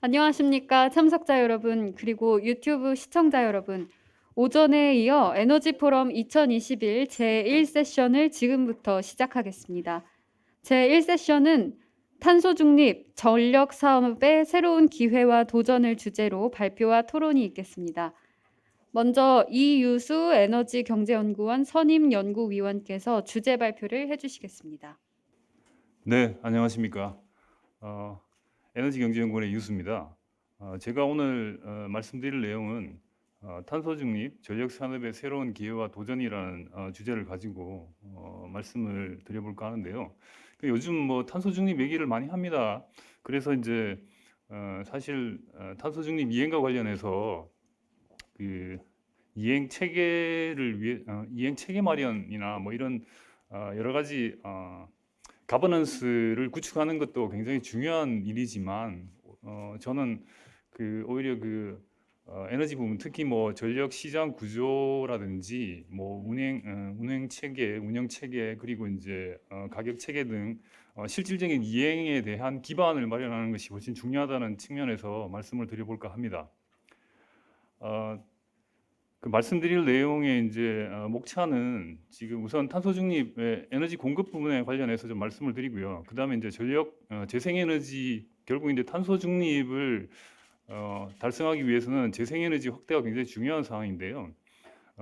안녕하십니까 참석자 여러분, 그리고 유튜브 시청자 여러분. 오전에 이어 에너지 포럼 2021 제1세션을 지금부터 시작하겠습니다. 제1세션은 탄소 중립 전력 사업의 새로운 기회와 도전을 주제로 발표와 토론이 있겠습니다. 먼저 이유수 에너지경제연구원 선임연구위원께서 주제 발표를 해주시겠습니다. 네, 안녕하십니까. 에너지경제연구원의 유수입니다. 제가 오늘 말씀드릴 내용은 탄소 중립 전력 산업의 새로운 기회와 도전이라는 주제를 가지고 말씀을 드려볼까 하는데요. 요즘 뭐 탄소 중립 얘기를 많이 합니다. 그래서 이제 사실 탄소 중립 이행과 관련해서 그 이행 체계를 위해 이행 체계 마련이나 뭐 이런 여러 가지 가버넌스를 구축하는 것도 굉장히 중요한 일이지만 저는 오히려 에너지 부분, 특히 뭐 전력 시장 구조라든지 뭐 운행 체계, 운영 체계, 그리고 이제 가격 체계 등 실질적인 이행에 대한 기반을 마련하는 것이 훨씬 중요하다는 측면에서 말씀을 드려볼까 합니다. 말씀드릴 내용의 이제 목차는 지금 우선 탄소 중립의 에너지 공급 부분에 관련해서 좀 말씀을 드리고요. 그다음에 이제 전력 재생에너지, 결국 이제 탄소 중립을 달성하기 위해서는 재생에너지 확대가 굉장히 중요한 사항인데요.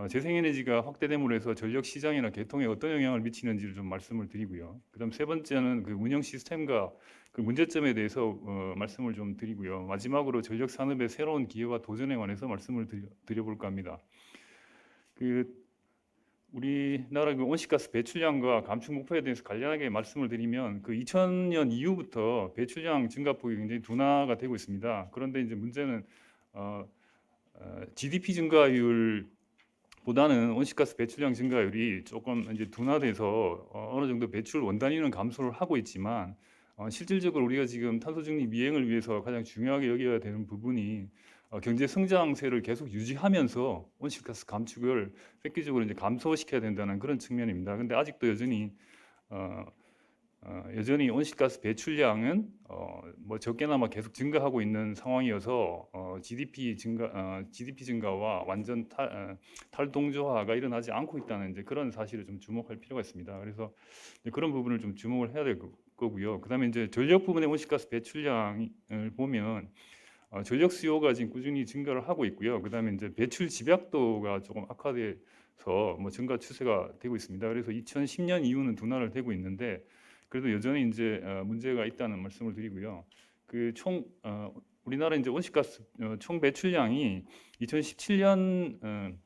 재생에너지가 확대됨으로 해서 전력 시장이나 개통에 어떤 영향을 미치는지를 좀 말씀을 드리고요. 그다음 세 번째는 그 운영 시스템과 그 문제점에 대해서 말씀을 좀 드리고요. 마지막으로 전력 산업의 새로운 기회와 도전에 관해서 말씀을 드려볼까 합니다. 우리나라 온실가스 배출량과 감축 목표에 대해서 간략하게 말씀을 드리면 2000년 이후부터 배출량 증가폭이 굉장히 둔화가 되고 있습니다. 그런데 이제 문제는 GDP 증가율 보다는 온실가스 배출량 증가율이 조금 이제 둔화돼서 어느 정도 배출 원단위는 감소를 하고 있지만 실질적으로 우리가 지금 탄소 중립 이행을 위해서 가장 중요하게 여겨야 되는 부분이 경제 성장세를 계속 유지하면서 온실가스 감축을 획기적으로 이제 감소시켜야 된다는 그런 측면입니다. 근데 아직도 여전히 온실가스 배출량은 뭐 적게나마 계속 증가하고 있는 상황이어서 GDP 증가와 완전 탈동조화가 일어나지 않고 있다는 이제 그런 사실을 좀 주목할 필요가 있습니다. 그래서 그런 부분을 좀 주목을 해야 될 거고요. 그다음에 이제 전력 부분의 온실가스 배출량을 보면 전력 수요가 지금 꾸준히 증가를 하고 있고요. 그다음에 이제 배출 집약도가 조금 악화돼서 뭐 증가 추세가 되고 있습니다. 그래서 2010년 이후는 둔화를 되고 있는데 그래도 여전히 이제 문제가 있다는 말씀을 드리고요. 우리나라 이제 온실가스 총 배출량이 2017년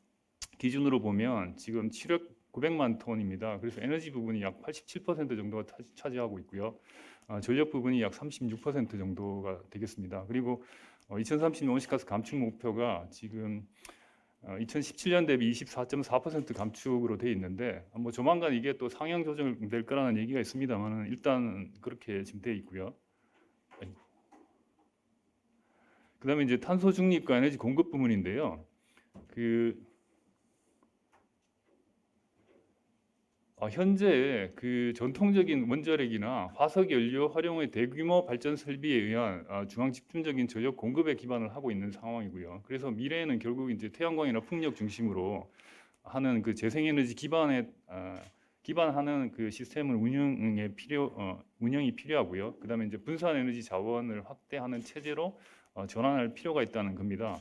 기준으로 보면 지금 7억 900만 톤입니다. 그래서 에너지 부분이 약 87% 정도가 차지하고 있고요. 전력 부분이 약 36% 정도가 되겠습니다. 그리고 2030년 온실가스 감축 목표가 지금 2017년 대비 24.4% 감축으로 돼 있는데 뭐 조만간 이게 또 상향 조정될 거라는 얘기가 있습니다만 일단 그렇게 지금 돼 있고요. 그다음에 이제 탄소 중립과 에너지 공급 부분인데요. 현재 전통적인 원자력이나 화석 연료 활용의 대규모 발전 설비에 의한 중앙 집중적인 전력 공급에 기반을 하고 있는 상황이고요. 그래서 미래에는 결국 이제 태양광이나 풍력 중심으로 하는 재생에너지 기반하는 시스템을 운영이 필요하고요. 그다음에 이제 분산 에너지 자원을 확대하는 체제로 전환할 필요가 있다는 겁니다.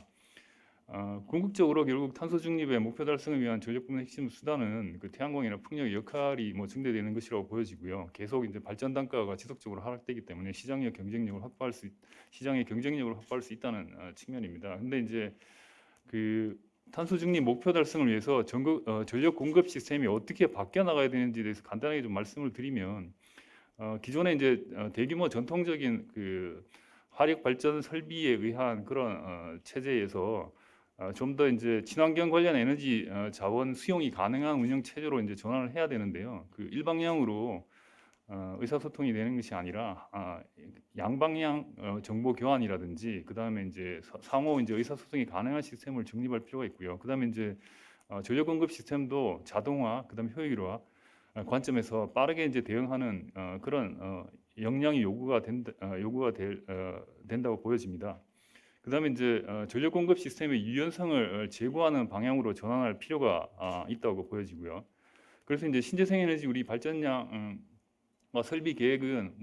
궁극적으로 결국 탄소 중립의 목표 달성을 위한 전력 부문 핵심 수단은 태양광이나 풍력의 역할이 뭐 증대되는 것이라고 보여지고요. 계속 이제 발전 단가가 지속적으로 하락되기 때문에 시장의 경쟁력을 확보할 수 있다는 측면입니다. 근데 이제 탄소 중립 목표 달성을 위해서 전력 공급 시스템이 어떻게 바뀌어 나가야 되는지에 대해서 간단하게 좀 말씀을 드리면 기존에 이제 대규모 전통적인 화력 발전 설비에 의한 그런 체제에서 좀 더 이제 친환경 관련 에너지 자원 수용이 가능한 운영 체제로 이제 전환을 해야 되는데요. 일방향으로 의사소통이 되는 것이 아니라 양방향 정보 교환이라든지 그다음에 이제 상호 이제 의사소통이 가능한 시스템을 정립할 필요가 있고요. 그다음에 이제 전력 공급 시스템도 자동화, 그다음에 효율화 관점에서 빠르게 이제 대응하는 그런 역량이 된다고 보여집니다. 그다음에 이제 전력 공급 시스템의 유연성을 제고하는 방향으로 전환할 필요가 있다고 보여지고요. 그래서 이제 신재생에너지 우리 발전량 설비 계획은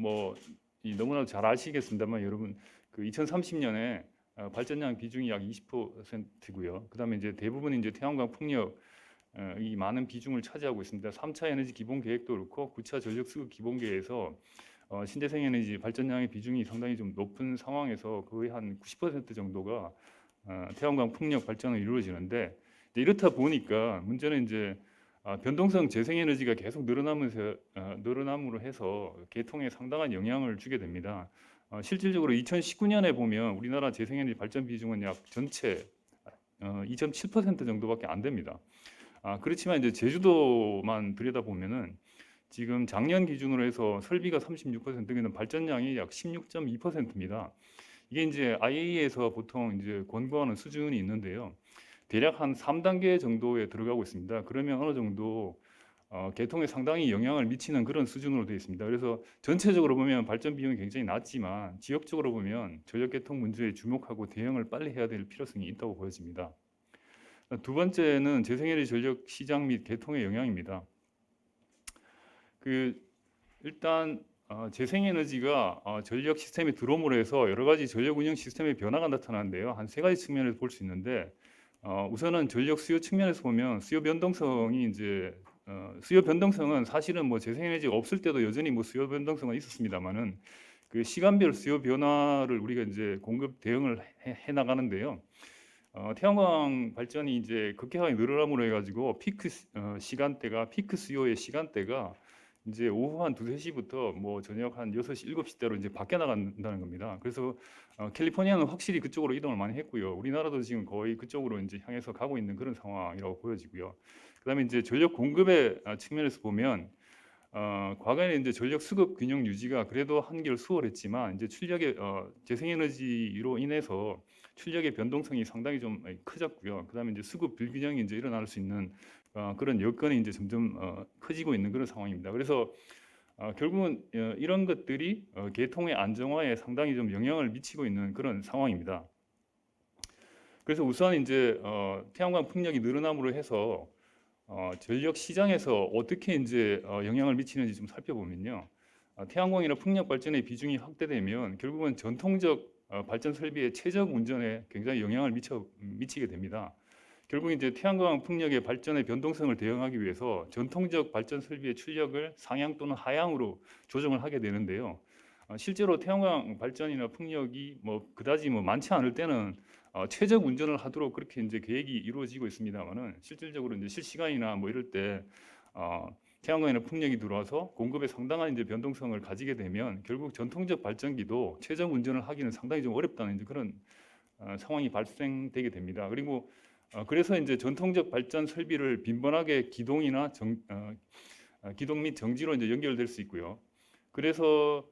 너무나도 잘 아시겠습니다만 여러분 그 2030년에 발전량 비중이 약 20%고요. 그다음에 이제 대부분 이제 태양광 풍력 이 많은 비중을 차지하고 있습니다. 3차 에너지 기본 계획도 그렇고 9차 전력 수급 기본 계획에서 신재생 에너지 발전량의 비중이 상당히 좀 높은 상황에서 거의 한 90% 정도가 태양광 풍력 발전으로 이루어지는데 이렇다 보니까 문제는 이제 변동성 재생에너지가 계속 늘어남으로 해서 개통에 상당한 영향을 주게 됩니다. 실질적으로 2019년에 보면 우리나라 재생에너지 발전 비중은 약 전체 2.7% 정도밖에 안 됩니다. 그렇지만 이제 제주도만 들여다보면은 지금 작년 기준으로 해서 설비가 36%면 발전량이 약 16.2%입니다. 이게 이제 IEA에서 보통 이제 권고하는 수준이 있는데요. 대략 한 3단계 정도에 들어가고 있습니다. 그러면 어느 정도 개통에 상당히 영향을 미치는 그런 수준으로 되어 있습니다. 그래서 전체적으로 보면 발전 비용이 굉장히 낮지만 지역적으로 보면 전력 개통 문제에 주목하고 대응을 빨리 해야 될 필요성이 있다고 보여집니다. 두 번째는 재생에너지 전력 시장 및 개통의 영향입니다. 일단 재생에너지가 전력 시스템에 들어옴으로 해서 여러 가지 전력 운영 시스템의 변화가 나타나는데요. 한 세 가지 측면에서 볼 수 있는데 우선은 전력 수요 측면에서 보면 수요 변동성은 사실은 재생에너지가 없을 때도 여전히 수요 변동성은 있었습니다만은 그 시간별 수요 변화를 우리가 이제 공급 대응을 해 나가는데요. 태양광 발전이 이제 급격하게 늘어남으로 해가지고 피크 수요의 시간대가 이제 오후 한 2, 3시부터 저녁 한 6시, 7시대로 이제 바뀌어 나간다는 겁니다. 그래서 캘리포니아는 확실히 그쪽으로 이동을 많이 했고요. 우리나라도 지금 거의 그쪽으로 이제 향해서 가고 있는 그런 상황이라고 보여지고요. 그다음에 이제 전력 공급의 측면에서 보면 과거에는 이제 전력 수급 균형 유지가 그래도 한결 수월했지만 이제 출력의 재생에너지로 인해서 출력의 변동성이 상당히 좀 커졌고요. 그다음에 이제 수급 불균형이 이제 일어날 수 있는 그런 여건이 이제 점점 커지고 있는 그런 상황입니다. 그래서 결국은 이런 것들이 개통의 안정화에 상당히 좀 영향을 미치고 있는 그런 상황입니다. 그래서 우선 이제 태양광 풍력이 늘어남으로 해서 전력 시장에서 어떻게 이제 영향을 미치는지 좀 살펴보면요. 태양광이나 풍력 발전의 비중이 확대되면 결국은 전통적 발전 설비의 최적 운전에 굉장히 영향을 미치게 됩니다. 결국 이제 태양광 풍력의 발전의 변동성을 대응하기 위해서 전통적 발전 설비의 출력을 상향 또는 하향으로 조정을 하게 되는데요. 실제로 태양광 발전이나 풍력이 그다지 많지 않을 때는 최적 운전을 하도록 그렇게 이제 계획이 이루어지고 있습니다만은 실질적으로 이제 실시간이나 이럴 때 태양광이나 풍력이 들어와서 공급에 상당한 이제 변동성을 가지게 되면 결국 전통적 발전기도 최적 운전을 하기는 상당히 좀 어렵다는 이제 그런 상황이 발생되게 됩니다. 그리고 그래서 이제 전통적 발전 설비를 빈번하게 기동 및 정지로 이제 연결될 수 있고요. 그래서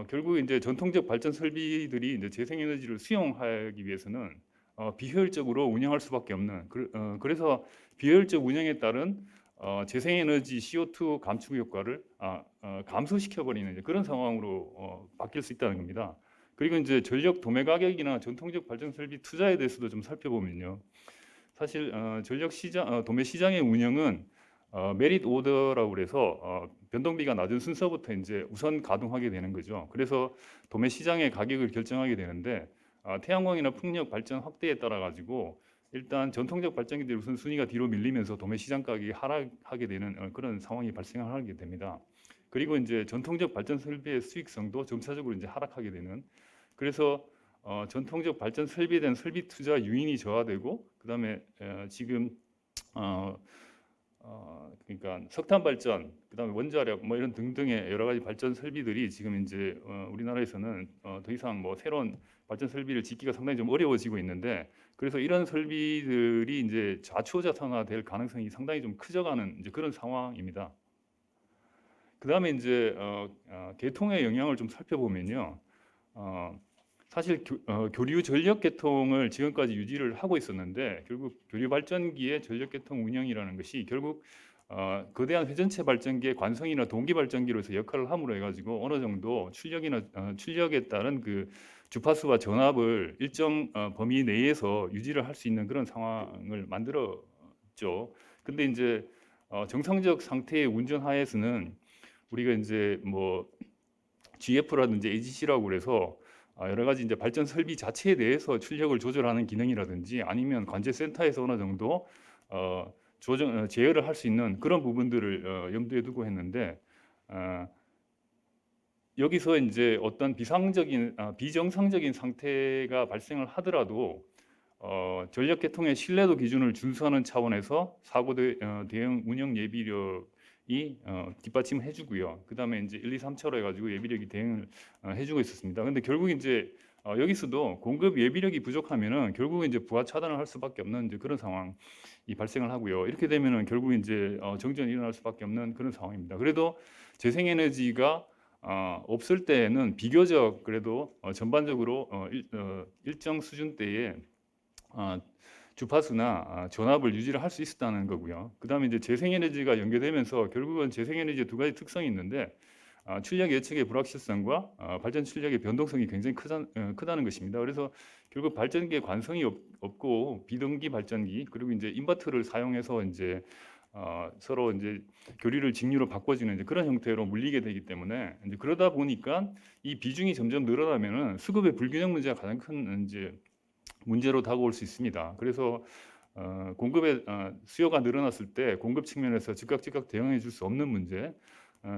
결국 이제 전통적 발전 설비들이 이제 재생에너지를 수용하기 위해서는 비효율적으로 운영할 수밖에 없는 그래서 비효율적 운영에 따른 재생에너지 CO2 감축 효과를 감소시켜 버리는 그런 상황으로 바뀔 수 있다는 겁니다. 그리고 이제 전력 도매 가격이나 전통적 발전 설비 투자에 대해서도 좀 살펴보면요. 사실 전력 시장 도매 시장의 운영은 메릿 오더라고 그래서 변동비가 낮은 순서부터 이제 우선 가동하게 되는 거죠. 그래서 도매 시장의 가격을 결정하게 되는데 태양광이나 풍력 발전 확대에 따라 가지고 일단 전통적 발전기들 우선 순위가 뒤로 밀리면서 도매 시장 가격이 하락하게 되는 그런 상황이 발생하게 됩니다. 그리고 이제 전통적 발전 설비의 수익성도 점차적으로 이제 하락하게 되는 그래서 전통적 발전 설비에 대한 설비 투자 유인이 저하되고 그다음에 지금 그러니까 석탄 발전, 그다음에 원자력 이런 등등의 여러 가지 발전 설비들이 지금 이제 우리나라에서는 더 이상 새로운 발전 설비를 짓기가 상당히 좀 어려워지고 있는데 그래서 이런 설비들이 이제 좌초자산화될 가능성이 상당히 좀 커져가는 이제 그런 상황입니다. 그다음에 이제 개통의 영향을 좀 살펴보면요. 사실 교류 전력 개통을 지금까지 유지를 하고 있었는데 결국 교류 발전기의 전력 개통 운영이라는 것이 결국 거대한 회전체 발전기의 관성이나 동기 발전기로서 역할을 함으로 해가지고 어느 정도 출력에 따른 그 주파수와 전압을 일정 범위 내에서 유지를 할 수 있는 그런 상황을 만들었죠. 근데 이제 정상적 상태의 운전 하에서는 우리가 이제 뭐 GF라든지 AGC라고 그래서 여러 가지 이제 발전 설비 자체에 대해서 출력을 조절하는 기능이라든지 아니면 관제 센터에서 어느 정도 제어를 할 수 있는 그런 부분들을 염두에 두고 했는데 여기서 이제 어떤 비정상적인 상태가 발생을 하더라도 전력 계통의 신뢰도 기준을 준수하는 차원에서 사고 대응 운영 예비력이 뒷받침을 해주고요. 그 다음에 이제 1, 2, 3차로 해가지고 예비력이 대응을 해주고 있었습니다. 근데 결국 이제 여기서도 공급 예비력이 부족하면은 결국 이제 부하 차단을 할 수밖에 없는 이제 그런 상황이 발생을 하고요. 이렇게 되면은 결국 이제 정전이 일어날 수밖에 없는 그런 상황입니다. 그래도 재생에너지가 없을 때에는 비교적 그래도 전반적으로 일정 수준대의 주파수나 전압을 유지를 할 수 있었다는 거고요. 그 다음에 이제 재생에너지가 연계되면서 결국은 재생에너지의 두 가지 특성이 있는데 출력 예측의 불확실성과 발전 출력의 변동성이 굉장히 크다는 것입니다. 그래서 결국 발전기에 관성이 없고 비동기 발전기 그리고 이제 인버터를 사용해서 이제 서로 이제 교리를 직류로 바꿔주는 이제 그런 형태로 물리게 되기 때문에 이제 그러다 보니까 이 비중이 점점 늘어나면은 수급의 불균형 문제가 가장 큰 이제 문제로 다가올 수 있습니다. 그래서 공급의 수요가 늘어났을 때 공급 측면에서 즉각 대응해 줄 수 없는 문제,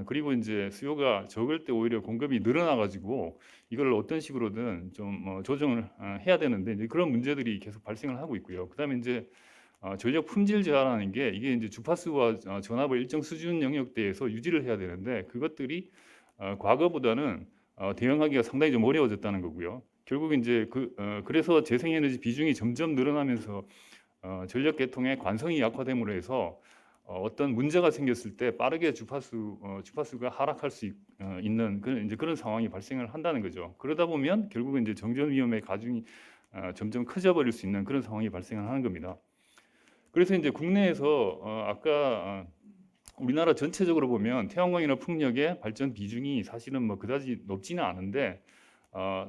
그리고 이제 수요가 적을 때 오히려 공급이 늘어나 가지고 이걸 어떤 식으로든 좀 조정을 해야 되는데 이제 그런 문제들이 계속 발생을 하고 있고요. 그다음에 이제 전력 품질 저하라는 게 이게 이제 주파수와 전압을 일정 수준 영역대에서 유지를 해야 되는데 그것들이 과거보다는 대응하기가 상당히 좀 어려워졌다는 거고요. 결국 이제 그래서 재생에너지 비중이 점점 늘어나면서 전력 계통의 관성이 약화됨으로 해서 어떤 문제가 생겼을 때 빠르게 주파수가 하락할 수 있는 그런 상황이 발생을 한다는 거죠. 그러다 보면 결국은 이제 정전 위험의 가중이 점점 커져 버릴 수 있는 그런 상황이 발생을 하는 겁니다. 그래서 이제 국내에서 아까 우리나라 전체적으로 보면 태양광이나 풍력의 발전 비중이 사실은 뭐 그다지 높지는 않은데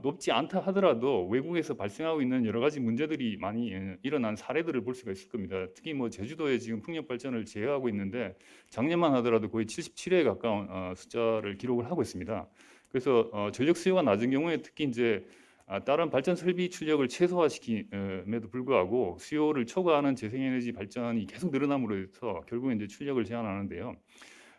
높지 않다 하더라도 외국에서 발생하고 있는 여러 가지 문제들이 많이 일어난 사례들을 볼 수가 있을 겁니다. 특히 뭐 제주도에 지금 풍력 발전을 제어하고 있는데 작년만 하더라도 거의 77회에 가까운 숫자를 기록을 하고 있습니다. 그래서 전력 수요가 낮은 경우에 특히 이제 다른 발전 설비 출력을 최소화시킴에도 불구하고 수요를 초과하는 재생에너지 발전이 계속 늘어남으로 해서 결국은 이제 출력을 제한하는데요.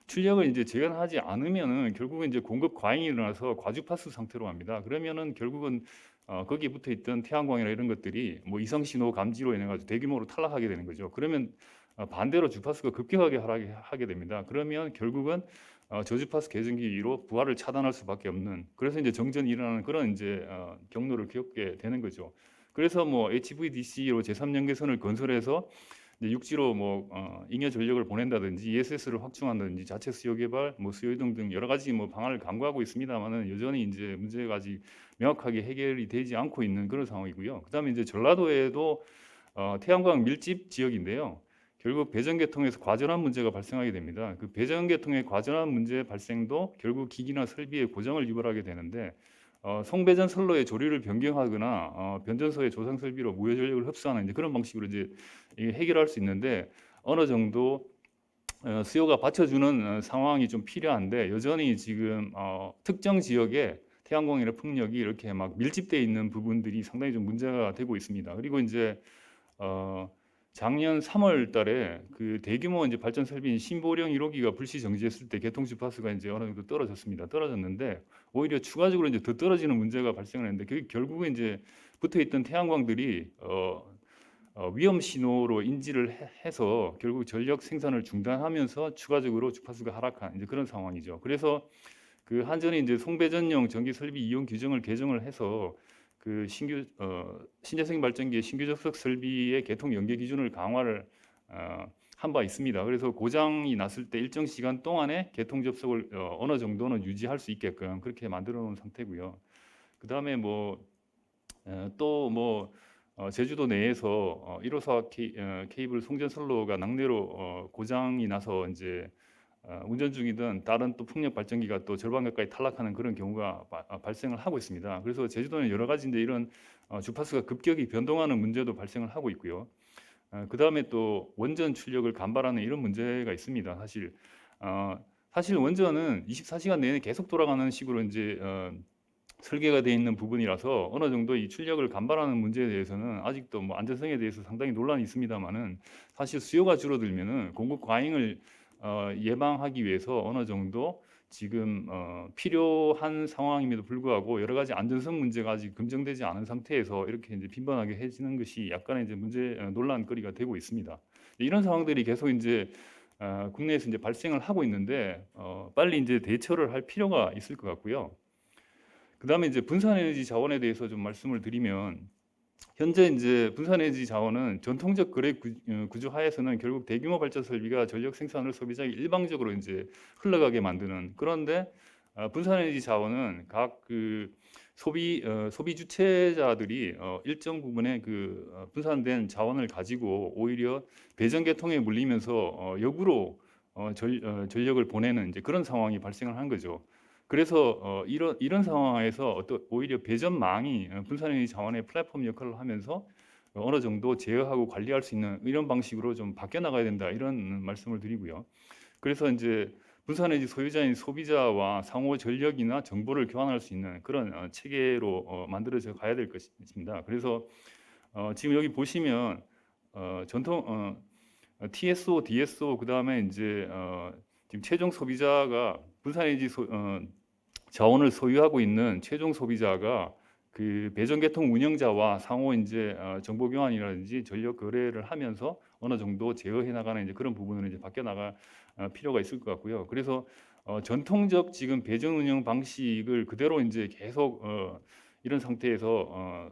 출력을 이제 제한하지 않으면은 결국은 이제 공급 과잉이 일어나서 과주파수 상태로 갑니다. 그러면은 결국은 거기에 붙어 있던 태양광이나 이런 것들이 뭐 이성 신호 감지로 인해 가지고 대규모로 탈락하게 되는 거죠. 그러면 반대로 주파수가 급격하게 하락하게 됩니다. 그러면 결국은 저주파수 계전기 위로 부하를 차단할 수밖에 없는 그래서 이제 정전이 일어나는 그런 이제 경로를 겪게 되는 거죠. 그래서 뭐 HVDC로 제3연계선을 건설해서 이제 육지로 뭐 잉여 전력을 보낸다든지 ESS를 확충한다든지 자체 수요 개발, 뭐 수요 이동 등 여러 가지 뭐 방안을 강구하고 있습니다만은 여전히 이제 문제가 아직 명확하게 해결이 되지 않고 있는 그런 상황이고요. 그다음에 이제 전라도에도 태양광 밀집 지역인데요. 결국 배전계통에서 과전환 문제가 발생하게 됩니다. 그 배전계통의 과전환 문제 발생도 결국 기기나 설비의 고장을 유발하게 되는데 송배전 선로의 조류를 변경하거나 변전소의 조상 설비로 무효 전력을 흡수하는 이제 그런 방식으로 이제 해결할 수 있는데 어느 정도 수요가 받쳐주는 상황이 좀 필요한데 여전히 지금 특정 지역에 태양광이나 풍력이 이렇게 막 밀집되어 있는 부분들이 상당히 좀 문제가 되고 있습니다. 그리고 이제 작년 3월 달에 그 대규모 이제 발전 설비인 신보령 1호기가 불시 정지했을 때 개통 주파수가 이제 어느 정도 떨어졌습니다. 떨어졌는데 오히려 추가적으로 이제 더 떨어지는 문제가 발생을 했는데 그게 결국에 이제 붙어 있던 태양광들이 위험 신호로 인지를 해서 결국 전력 생산을 중단하면서 추가적으로 주파수가 하락한 이제 그런 상황이죠. 그래서 그 한전이 이제 송배전용 전기 설비 이용 규정을 개정을 해서 그 신재생 발전기의 신규 접속 설비의 개통 연계 기준을 강화를 한 바 있습니다. 그래서 고장이 났을 때 일정 시간 동안에 개통 접속을 어느 정도는 유지할 수 있게끔 그렇게 만들어 놓은 상태고요. 그 다음에 뭐 또 뭐 제주도 내에서 1호선 케이블 송전선로가 낙뢰로 고장이 나서 이제 운전 중이던 다른 또 풍력 발전기가 또 절반 가까이 탈락하는 그런 경우가 발생을 하고 있습니다. 그래서 제주도는 여러 가지 이제 이런 주파수가 급격히 변동하는 문제도 발생을 하고 있고요. 그 다음에 또 원전 출력을 감발하는 이런 문제가 있습니다. 사실 원전은 24시간 내내 계속 돌아가는 식으로 이제 설계가 되어 있는 부분이라서 어느 정도 이 출력을 감발하는 문제에 대해서는 아직도 뭐 안전성에 대해서 상당히 논란이 있습니다만은 사실 수요가 줄어들면은 공급 과잉을 예방하기 위해서 어느 정도 지금 필요한 상황임에도 불구하고 여러 가지 안전성 문제가 아직 검증되지 않은 상태에서 이렇게 이제 빈번하게 해지는 것이 약간의 이제 논란거리가 되고 있습니다. 이런 상황들이 계속 이제 국내에서 이제 발생을 하고 있는데 빨리 이제 대처를 할 필요가 있을 것 같고요. 그다음에 이제 분산에너지 자원에 대해서 좀 말씀을 드리면 현재 이제 분산에너지 자원은 전통적 거래 구조 하에서는 결국 대규모 발전 설비가 전력 생산을 소비자에게 일방적으로 이제 흘러가게 만드는 그런데 분산에너지 자원은 각 그 소비 주체자들이 일정 부분의 분산된 자원을 가지고 오히려 배전 계통에 물리면서 역으로 전력을 보내는 이제 그런 상황이 발생을 한 거죠. 그래서 이런 상황에서 오히려 배전망이 분산에너지 자원의 플랫폼 역할을 하면서 어느 정도 제어하고 관리할 수 있는 이런 방식으로 좀 바뀌어 나가야 된다 이런 말씀을 드리고요. 그래서 이제 분산에너지 소유자인 소비자와 상호 전력이나 정보를 교환할 수 있는 그런 체계로 만들어져 가야 될 것입니다. 그래서 지금 여기 보시면 전통 TSO, DSO 그다음에 이제 지금 최종 소비자가 분산에너지 자원을 소유하고 있는 최종 소비자가 그 배전계통 운영자와 상호 이제 정보 교환이라든지 전력 거래를 하면서 어느 정도 제어해 나가는 이제 그런 부분을 이제 바뀌어 나갈 필요가 있을 것 같고요. 그래서 전통적 지금 배전 운영 방식을 그대로 이제 계속 이런 상태에서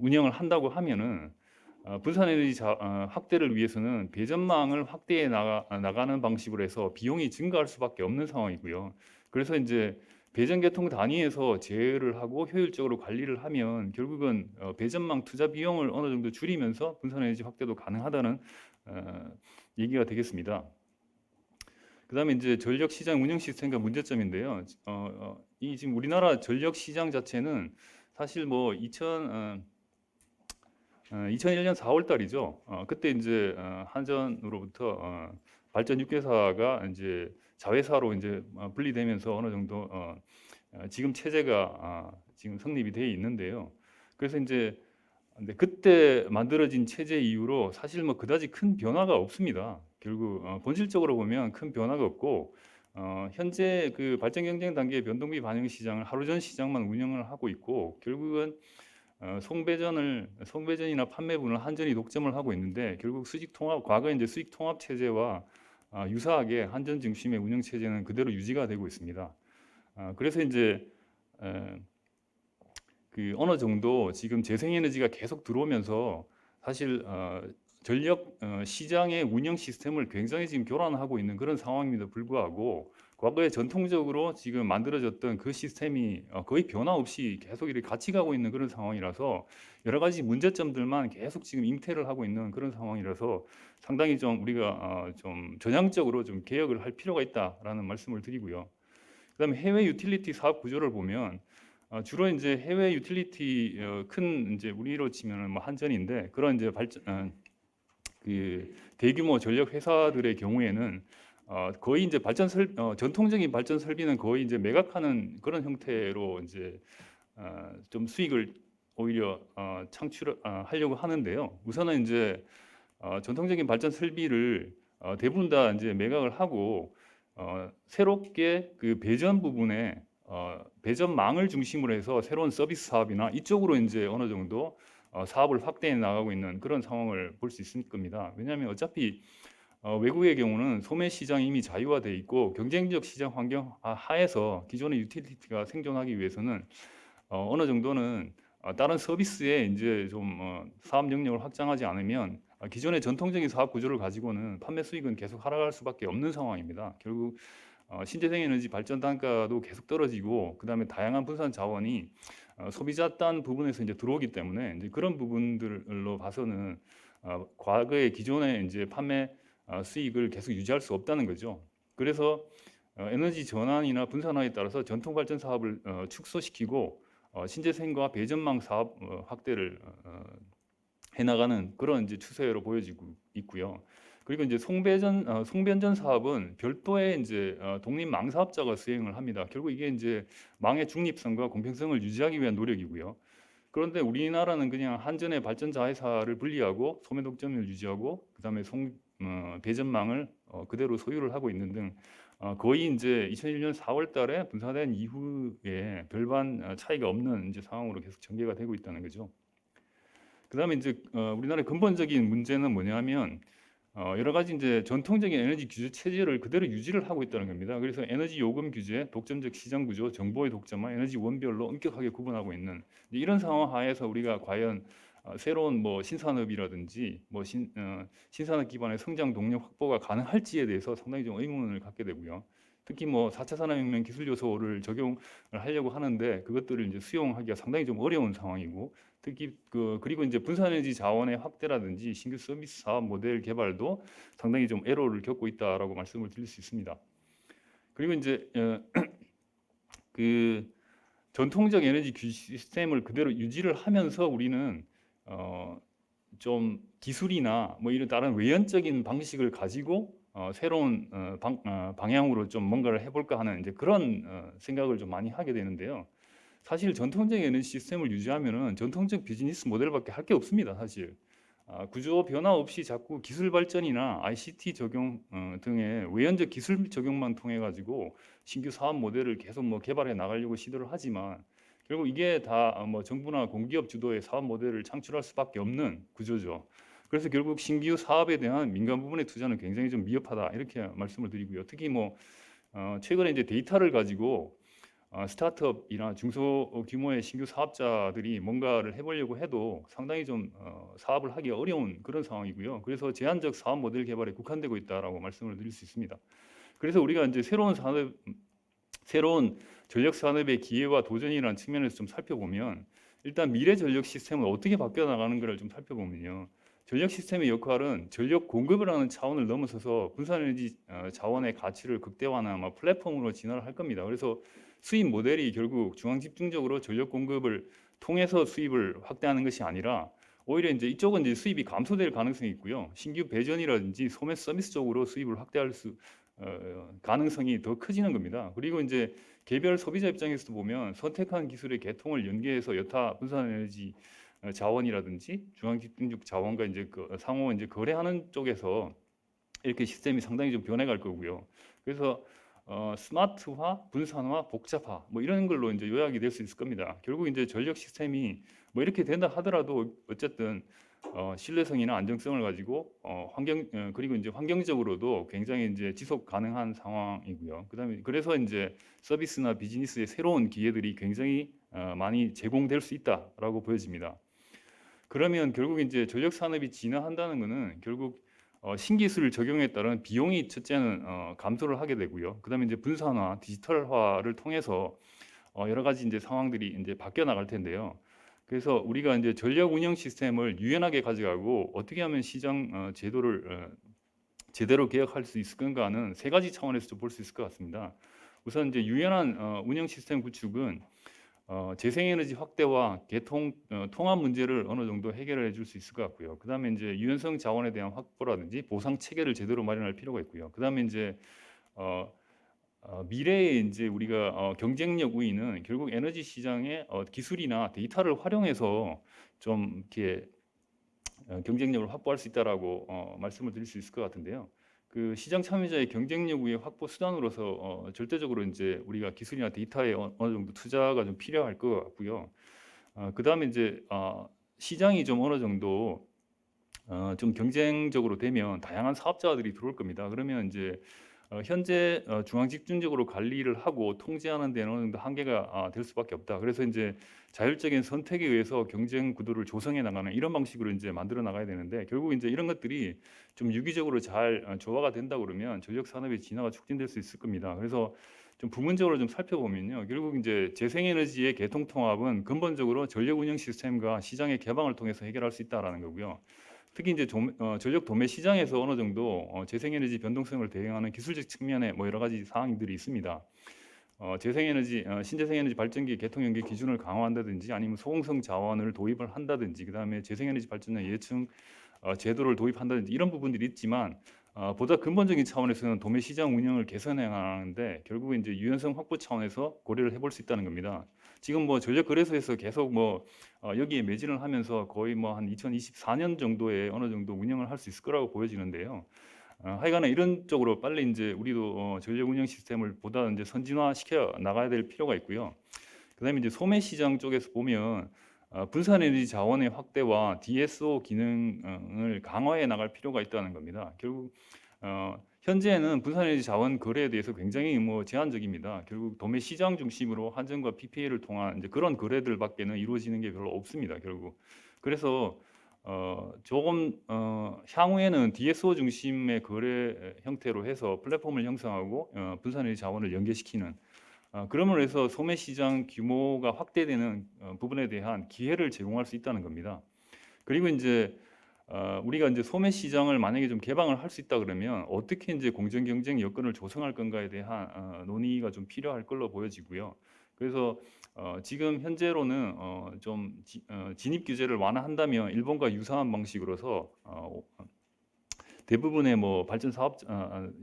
운영을 한다고 하면은 분산에너지 확대를 위해서는 배전망을 확대해 나가는 방식으로 해서 비용이 증가할 수밖에 없는 상황이고요. 그래서 이제 배전계통 단위에서 제어를 하고 효율적으로 관리를 하면 결국은 배전망 투자 비용을 어느 정도 줄이면서 분산에너지 확대도 가능하다는 얘기가 되겠습니다. 그다음에 이제 전력 시장 운영 시스템과 문제점인데요. 이 지금 우리나라 전력 시장 자체는 사실 뭐 2001년 4월 달이죠. 그때 이제 한전으로부터 발전 6개사가 이제 자회사로 이제 분리되면서 어느 정도 지금 체제가 지금 성립이 되어 있는데요. 그래서 이제 근데 그때 만들어진 체제 이후로 사실 뭐 그다지 큰 변화가 없습니다. 결국 본질적으로 보면 큰 변화가 없고 현재 그 발전 경쟁 단계의 변동비 반영 시장을 하루 전 시장만 운영을 하고 있고 결국은 송배전이나 판매분을 한전이 독점을 하고 있는데 결국 과거에 이제 수직 통합 체제와 유사하게 한전 중심의 운영 체제는 그대로 유지가 되고 있습니다. 그래서 이제 그 어느 정도 지금 재생에너지가 계속 들어오면서 사실 전력 시장의 운영 시스템을 굉장히 지금 교란하고 있는 그런 상황임에도 불구하고 과거에 전통적으로 지금 만들어졌던 그 시스템이 거의 변화 없이 계속 이렇게 같이 가고 있는 그런 상황이라서 여러 가지 문제점들만 계속 지금 잉태를 하고 있는 그런 상황이라서 상당히 좀 우리가 좀 전향적으로 좀 개혁을 할 필요가 있다라는 말씀을 드리고요. 그다음에 해외 유틸리티 사업 구조를 보면 주로 이제 해외 유틸리티 큰 이제 우리로 치면은 뭐 한전인데 그런 이제 그 대규모 전력 회사들의 경우에는 거의 이제 전통적인 발전 설비는 거의 이제 매각하는 그런 형태로 이제 좀 수익을 오히려 하려고 하는데요. 우선은 이제 전통적인 발전 설비를 대부분 다 이제 매각을 하고 새롭게 그 배전 부분에 배전망을 중심으로 해서 새로운 서비스 사업이나 이쪽으로 이제 어느 정도 사업을 확대해 나가고 있는 그런 상황을 볼 수 있을 겁니다. 왜냐하면 어차피 외국의 경우는 소매 시장이 이미 자유화되어 있고 경쟁적 시장 환경 하에서 기존의 유틸리티가 생존하기 위해서는 어느 정도는 다른 서비스에 이제 좀 사업 영역을 확장하지 않으면 기존의 전통적인 사업 구조를 가지고는 판매 수익은 계속 하락할 수밖에 없는 상황입니다. 결국 신재생 에너지 발전 단가도 계속 떨어지고 그다음에 다양한 분산 자원이 소비자 단 부분에서 이제 들어오기 때문에 이제 그런 부분들로 봐서는 과거의 기존의 이제 판매 수익을 계속 유지할 수 없다는 거죠. 그래서 에너지 전환이나 분산화에 따라서 전통 발전 사업을 축소시키고 신재생과 배전망 사업 확대를 해나가는 그런 이제 추세로 보여지고 있고요. 그리고 이제 송변전 사업은 별도의 이제 독립 망 사업자가 수행을 합니다. 결국 이게 이제 망의 중립성과 공평성을 유지하기 위한 노력이고요. 그런데 우리나라는 그냥 한전의 발전자 회사를 분리하고 소매 독점을 유지하고 그다음에 배전망을 그대로 소유를 하고 있는 등 거의 이제 2001년 4월달에 분사된 이후에 별반 차이가 없는 이제 상황으로 계속 전개가 되고 있다는 거죠. 그다음에 이제 우리나라의 근본적인 문제는 뭐냐면 여러 가지 이제 전통적인 에너지 규제 체제를 그대로 유지를 하고 있다는 겁니다. 그래서 에너지 요금 규제, 독점적 시장 구조, 정보의 독점화, 에너지 원별로 엄격하게 구분하고 있는 이런 상황 하에서 우리가 과연 새로운 뭐 신산업이라든지 뭐 신산업 기반의 성장 동력 확보가 가능할지에 대해서 상당히 좀 의문을 갖게 되고요. 특히 뭐 4차 산업혁명 기술 요소를 적용을 하려고 하는데 그것들을 이제 수용하기가 상당히 좀 어려운 상황이고 특히 그리고 이제 분산에너지 자원의 확대라든지 신규 서비스 사업 모델 개발도 상당히 좀 애로를 겪고 있다라고 말씀을 드릴 수 있습니다. 그리고 이제 그 전통적 에너지 시스템을 그대로 유지를 하면서 우리는 좀 기술이나 뭐 이런 다른 외연적인 방식을 가지고 새로운 방향으로 좀 뭔가를 해볼까 하는 이제 그런 생각을 좀 많이 하게 되는데요. 사실 전통적인 에너지 시스템을 유지하면은 전통적 비즈니스 모델밖에 할 게 없습니다. 사실 구조 변화 없이 자꾸 기술 발전이나 ICT 적용 등의 외연적 기술 적용만 통해 가지고 신규 사업 모델을 계속 뭐 개발해 나가려고 시도를 하지만 결국 이게 다 뭐 정부나 공기업 주도의 사업 모델을 창출할 수밖에 없는 구조죠. 그래서 결국 신규 사업에 대한 민간 부분의 투자는 굉장히 좀 미흡하다 이렇게 말씀을 드리고요. 특히 뭐 최근에 이제 데이터를 가지고 스타트업이나 중소규모의 신규 사업자들이 뭔가를 해보려고 해도 상당히 좀 사업을 하기 어려운 그런 상황이고요. 그래서 제한적 사업 모델 개발에 국한되고 있다라고 말씀을 드릴 수 있습니다. 그래서 우리가 이제 새로운 전력 산업의 기회와 도전이라는 측면에서 좀 살펴보면 일단 미래 전력 시스템은 어떻게 바뀌어 나가는가를 좀 살펴보면요. 전력 시스템의 역할은 전력 공급을 하는 차원을 넘어서서 분산에너지 자원의 가치를 극대화하는 플랫폼으로 진화를 할 겁니다. 그래서 수입 모델이 결국 중앙 집중적으로 전력 공급을 통해서 수입을 확대하는 것이 아니라 오히려 이제 이쪽은 이제 수입이 감소될 가능성이 있고요. 신규 배전이라든지 소매 서비스 쪽으로 수입을 확대할 가능성이 더 커지는 겁니다. 그리고 이제 개별 소비자 입장에서도 보면 선택한 기술의 개통을 연계해서 여타 분산에너지 자원이라든지 중앙 집중적 자원과 이제 상호 이제 거래하는 쪽에서 이렇게 시스템이 상당히 좀 변해갈 거고요. 그래서 스마트화, 분산화, 복잡화 뭐 이런 걸로 이제 요약이 될 수 있을 겁니다. 결국 이제 전력 시스템이 뭐 이렇게 된다 하더라도 어쨌든 신뢰성이나 안정성을 가지고 그리고 이제 환경적으로도 굉장히 이제 지속 가능한 상황이고요. 그다음에 그래서 이제 서비스나 비즈니스의 새로운 기회들이 굉장히 많이 제공될 수 있다라고 보여집니다. 그러면 결국 이제 전력 산업이 진화한다는 것은 결국 신기술을 적용에 따른 비용이 첫째는 감소를 하게 되고요. 그다음에 이제 분산화, 디지털화를 통해서 여러 가지 이제 상황들이 이제 바뀌어 나갈 텐데요. 그래서 우리가 이제 전력 운영 시스템을 유연하게 가져가고 어떻게 하면 시장 제도를 제대로 개혁할 수 있을 건가는 세 가지 차원에서 볼 수 있을 것 같습니다. 우선 이제 유연한 운영 시스템 구축은 재생에너지 확대와 통합 문제를 어느 정도 해결해 줄 수 있을 것 같고요. 그다음에 이제 유연성 자원에 대한 확보라든지 보상 체계를 제대로 마련할 필요가 있고요. 그다음에 이제 미래에 이제 우리가 경쟁력 우위는 결국 에너지 시장의 기술이나 데이터를 활용해서 좀 이렇게 경쟁력을 확보할 수 있다라고 말씀을 드릴 수 있을 것 같은데요. 그 시장 참여자의 경쟁력 우위 확보 수단으로서 절대적으로 이제 우리가 기술이나 데이터에 어느 정도 투자가 좀 필요할 것 같고요. 그다음에 이제 시장이 좀 어느 정도 좀 경쟁적으로 되면 다양한 사업자들이 들어올 겁니다. 그러면 이제 현재 중앙 집중적으로 관리를 하고 통제하는 데는 어느 정도 한계가 될 수밖에 없다. 그래서 이제 자율적인 선택에 의해서 경쟁 구도를 조성해 나가는 이런 방식으로 이제 만들어 나가야 되는데 결국 이제 이런 것들이 좀 유기적으로 잘 조화가 된다 그러면 전력 산업의 진화가 촉진될 수 있을 겁니다. 그래서 좀 부문적으로 좀 살펴보면요. 결국 이제 재생에너지의 개통통합은 근본적으로 전력 운영 시스템과 시장의 개방을 통해서 해결할 수 있다라는 거고요. 특히 이제 전력 도매 시장에서 어느 정도 재생에너지 변동성을 대응하는 기술적 측면에 뭐 여러 가지 사항들이 있습니다. 신재생에너지 발전기 개통 연계 기준을 강화한다든지 아니면 소공성 자원을 도입을 한다든지 그다음에 재생에너지 발전량 예측 제도를 도입한다든지 이런 부분들이 있지만 보다 근본적인 차원에서는 도매 시장 운영을 개선해 나가는데 결국은 이제 유연성 확보 차원에서 고려를 해볼 수 있다는 겁니다. 지금 뭐 전력거래소에서 계속 뭐 여기에 매진을 하면서 거의 뭐 한 2024년 정도에 어느 정도 운영을 할 수 있을 거라고 보여지는데요. 하여간에 이런 쪽으로 빨리 이제 우리도 전력 운영 시스템을 보다 이제 선진화시켜 나가야 될 필요가 있고요. 그다음에 이제 소매 시장 쪽에서 보면 분산 에너지 자원의 확대와 DSO 기능을 강화해 나갈 필요가 있다는 겁니다. 결국 현재는 분산 에너지 자원 거래에 대해서 굉장히 뭐 제한적입니다. 결국 도매 시장 중심으로 한전과 PPA를 통한 이제 그런 거래들밖에는 이루어지는 게 별로 없습니다. 결국 그래서 조금 향후에는 DSO 중심의 거래 형태로 해서 플랫폼을 형성하고 분산 에너지 자원을 연계시키는 그럼으로 해서 소매 시장 규모가 확대되는 부분에 대한 기회를 제공할 수 있다는 겁니다. 그리고 이제 우리가 이제 소매 시장을 만약에 좀 개방을 할 수 있다 그러면 어떻게 이제 공정 경쟁 여건을 조성할 건가에 대한 논의가 좀 필요할 걸로 보여지고요. 그래서 지금 현재로는 진입 규제를 완화한다면 일본과 유사한 방식으로서 대부분의 뭐 발전 사업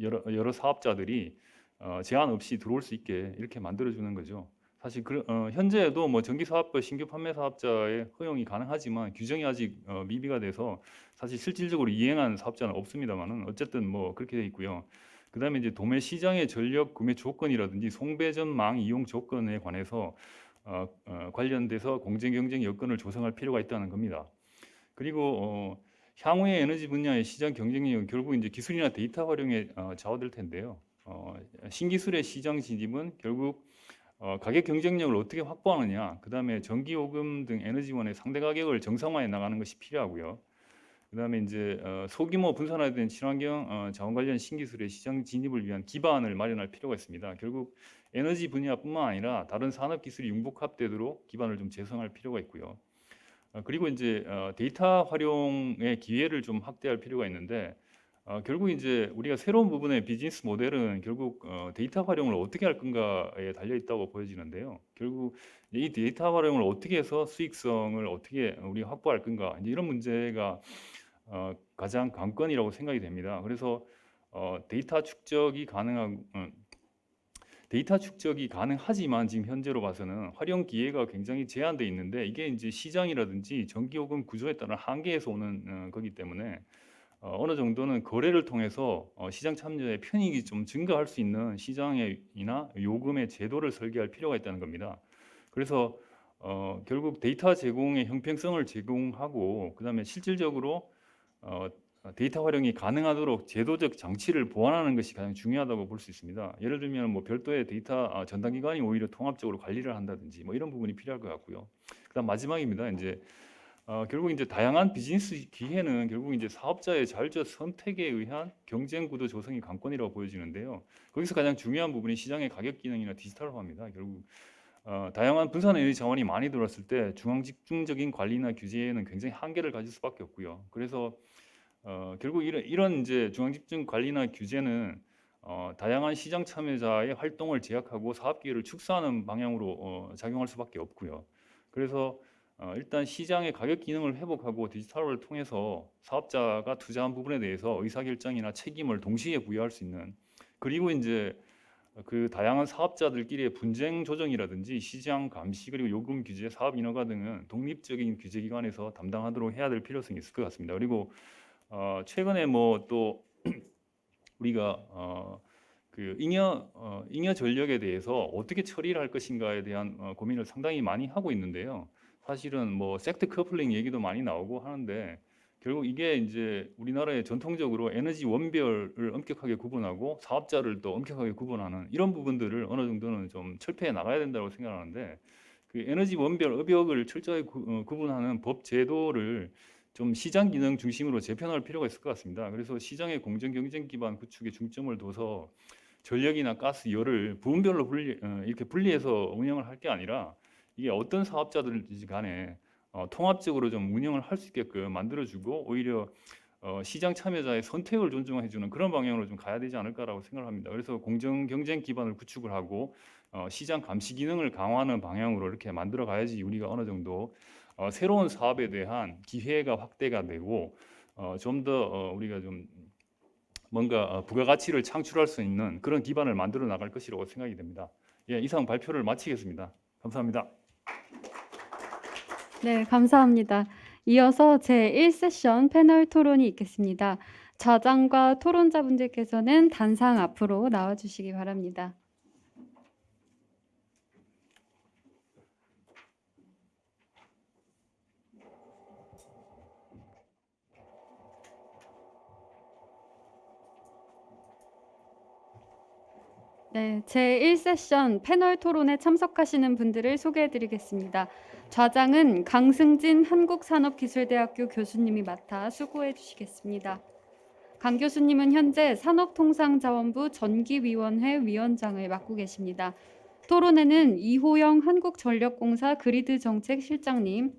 여러 사업자들이 제한 없이 들어올 수 있게 이렇게 만들어주는 거죠. 사실 현재에도 뭐 전기 사업과 신규 판매 사업자의 허용이 가능하지만 규정이 아직 미비가 돼서 사실 실질적으로 이행한 사업자는 없습니다만은 어쨌든 뭐 그렇게 돼 있고요. 그다음에 이제 도매 시장의 전력 구매 조건이라든지 송배전망 이용 조건에 관해서 관련돼서 공정 경쟁 여건을 조성할 필요가 있다는 겁니다. 그리고 향후의 에너지 분야의 시장 경쟁력은 결국 이제 기술이나 데이터 활용에 좌우될 텐데요. 신기술의 시장 진입은 결국 가격 경쟁력을 어떻게 확보하느냐, 그 다음에 전기요금 등 에너지원의 상대 가격을 정상화해 나가는 것이 필요하고요. 그 다음에 이제 소규모 분산화된 친환경 자원 관련 신기술의 시장 진입을 위한 기반을 마련할 필요가 있습니다. 결국 에너지 분야뿐만 아니라 다른 산업 기술이 융복합되도록 기반을 좀 재성할 필요가 있고요. 그리고 이제 데이터 활용의 기회를 좀 확대할 필요가 있는데 결국 이제 우리가 새로운 부분의 비즈니스 모델은 결국 데이터 활용을 어떻게 할 건가에 달려 있다고 보여지는데요. 결국 이 데이터 활용을 어떻게 해서 수익성을 어떻게 우리 확보할 건가 이제 이런 문제가 가장 관건이라고 생각이 됩니다. 그래서 데이터 축적이 가능하지만 지금 현재로 봐서는 활용 기회가 굉장히 제한되어 있는데 이게 이제 시장이라든지 전기요금 구조에 따른 한계에서 오는 거기 때문에 어느 정도는 거래를 통해서 시장 참여의 편익이 좀 증가할 수 있는 시장이나 요금의 제도를 설계할 필요가 있다는 겁니다. 그래서 결국 데이터 제공의 형평성을 제공하고 그다음에 실질적으로 데이터 활용이 가능하도록 제도적 장치를 보완하는 것이 가장 중요하다고 볼 수 있습니다. 예를 들면 뭐 별도의 데이터 전담 기관이 오히려 통합적으로 관리를 한다든지 뭐 이런 부분이 필요할 것 같고요. 그다음 마지막입니다. 이제 결국 이제 다양한 비즈니스 기회는 결국 이제 사업자의 자율적 선택에 의한 경쟁 구도 조성이 관건이라고 보여지는데요. 거기서 가장 중요한 부분이 시장의 가격 기능이나 디지털화입니다. 결국 다양한 분산 에너지 자원이 많이 들어왔을 때 중앙 집중적인 관리나 규제에는 굉장히 한계를 가질 수밖에 없고요. 그래서 결국 이런 이제 중앙 집중 관리나 규제는 다양한 시장 참여자의 활동을 제약하고 사업 기회를 축소하는 방향으로 작용할 수밖에 없고요. 그래서 일단 시장의 가격 기능을 회복하고 디지털화를 통해서 사업자가 투자한 부분에 대해서 의사결정이나 책임을 동시에 부여할 수 있는 그리고 이제 그 다양한 사업자들끼리의 분쟁 조정이라든지 시장 감시 그리고 요금 규제, 사업 인허가 등은 독립적인 규제기관에서 담당하도록 해야 될 필요성이 있을 것 같습니다. 그리고 최근에 뭐 또 우리가 그 잉여 전력에 대해서 어떻게 처리를 할 것인가에 대한 고민을 상당히 많이 하고 있는데요. 사실은 뭐 섹터 커플링 얘기도 많이 나오고 하는데 결국 이게 이제 우리나라의 전통적으로 에너지 원별을 엄격하게 구분하고 사업자를 또 엄격하게 구분하는 이런 부분들을 어느 정도는 좀 철폐해 나가야 된다고 생각하는데 그 에너지 원별 업역을 철저히 구분하는 법 제도를 좀 시장 기능 중심으로 재편할 필요가 있을 것 같습니다. 그래서 시장의 공정 경쟁 기반 구축에 중점을 둬서 전력이나 가스, 열을 부문별로 이렇게 분리해서 운영을 할 게 아니라 이게 어떤 사업자들인지 간에 통합적으로 좀 운영을 할 수 있게끔 만들어주고 오히려 시장 참여자의 선택을 존중해주는 그런 방향으로 좀 가야 되지 않을까라고 생각을 합니다. 그래서 공정 경쟁 기반을 구축을 하고 시장 감시 기능을 강화하는 방향으로 이렇게 만들어 가야지 우리가 어느 정도 새로운 사업에 대한 기회가 확대가 되고 좀 더 우리가 좀 뭔가 부가가치를 창출할 수 있는 그런 기반을 만들어 나갈 것이라고 생각이 됩니다. 예, 이상 발표를 마치겠습니다. 감사합니다. 네, 감사합니다. 이어서 제1세션 패널 토론이 있겠습니다. 좌장과 토론자분들께서는 단상 앞으로 나와주시기 바랍니다. 네, 제1세션 패널 토론에 참석하시는 분들을 소개해드리겠습니다. 좌장은 강승진 한국산업기술대학교 교수님이 맡아 수고해 주시겠습니다. 강 교수님은 현재 산업통상자원부 전기위원회 위원장을 맡고 계십니다. 토론에는 이호영 한국전력공사 그리드정책실장님,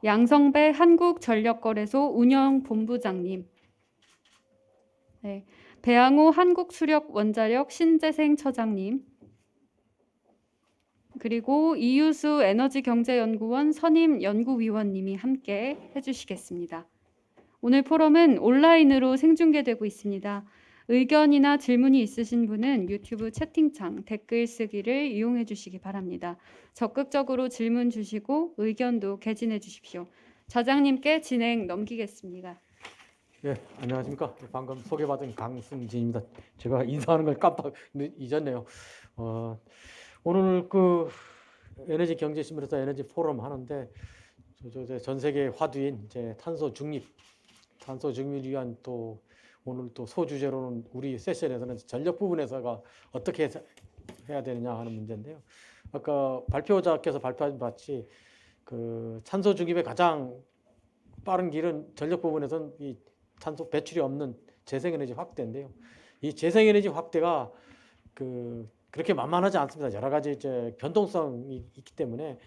양성배 한국전력거래소 운영본부장님, 네, 배양호 한국수력원자력 신재생처장님, 그리고 이유수 에너지경제연구원 선임연구위원님이 함께 해주시겠습니다. 오늘 포럼은 온라인으로 생중계되고 있습니다. 의견이나 질문이 있으신 분은 유튜브 채팅창 댓글 쓰기를 이용해 주시기 바랍니다. 적극적으로 질문 주시고 의견도 개진해 주십시오. 좌장님께 진행 넘기겠습니다. 예, 안녕하십니까. 방금 소개받은 강승진입니다. 제가 인사하는 걸 깜빡 잊었네요. 오늘 그 에너지 경제 신문에서 에너지 포럼 하는데 전 세계 화두인 이제 탄소 중립을 위한 또 오늘 또 소주제로는 우리 세션에서는 전력 부분에서가 어떻게 해야 되느냐 하는 문제인데요. 아까 발표자께서 발표하신 바치 그 탄소 중립의 가장 빠른 길은 전력 부분에서는 이 탄소 배출이 없는 재생에너지 확대인데요. 이 재생에너지 확대가 그렇게 만만하지 않습니다. 여러 가지 이제 변동성이 있기 때문에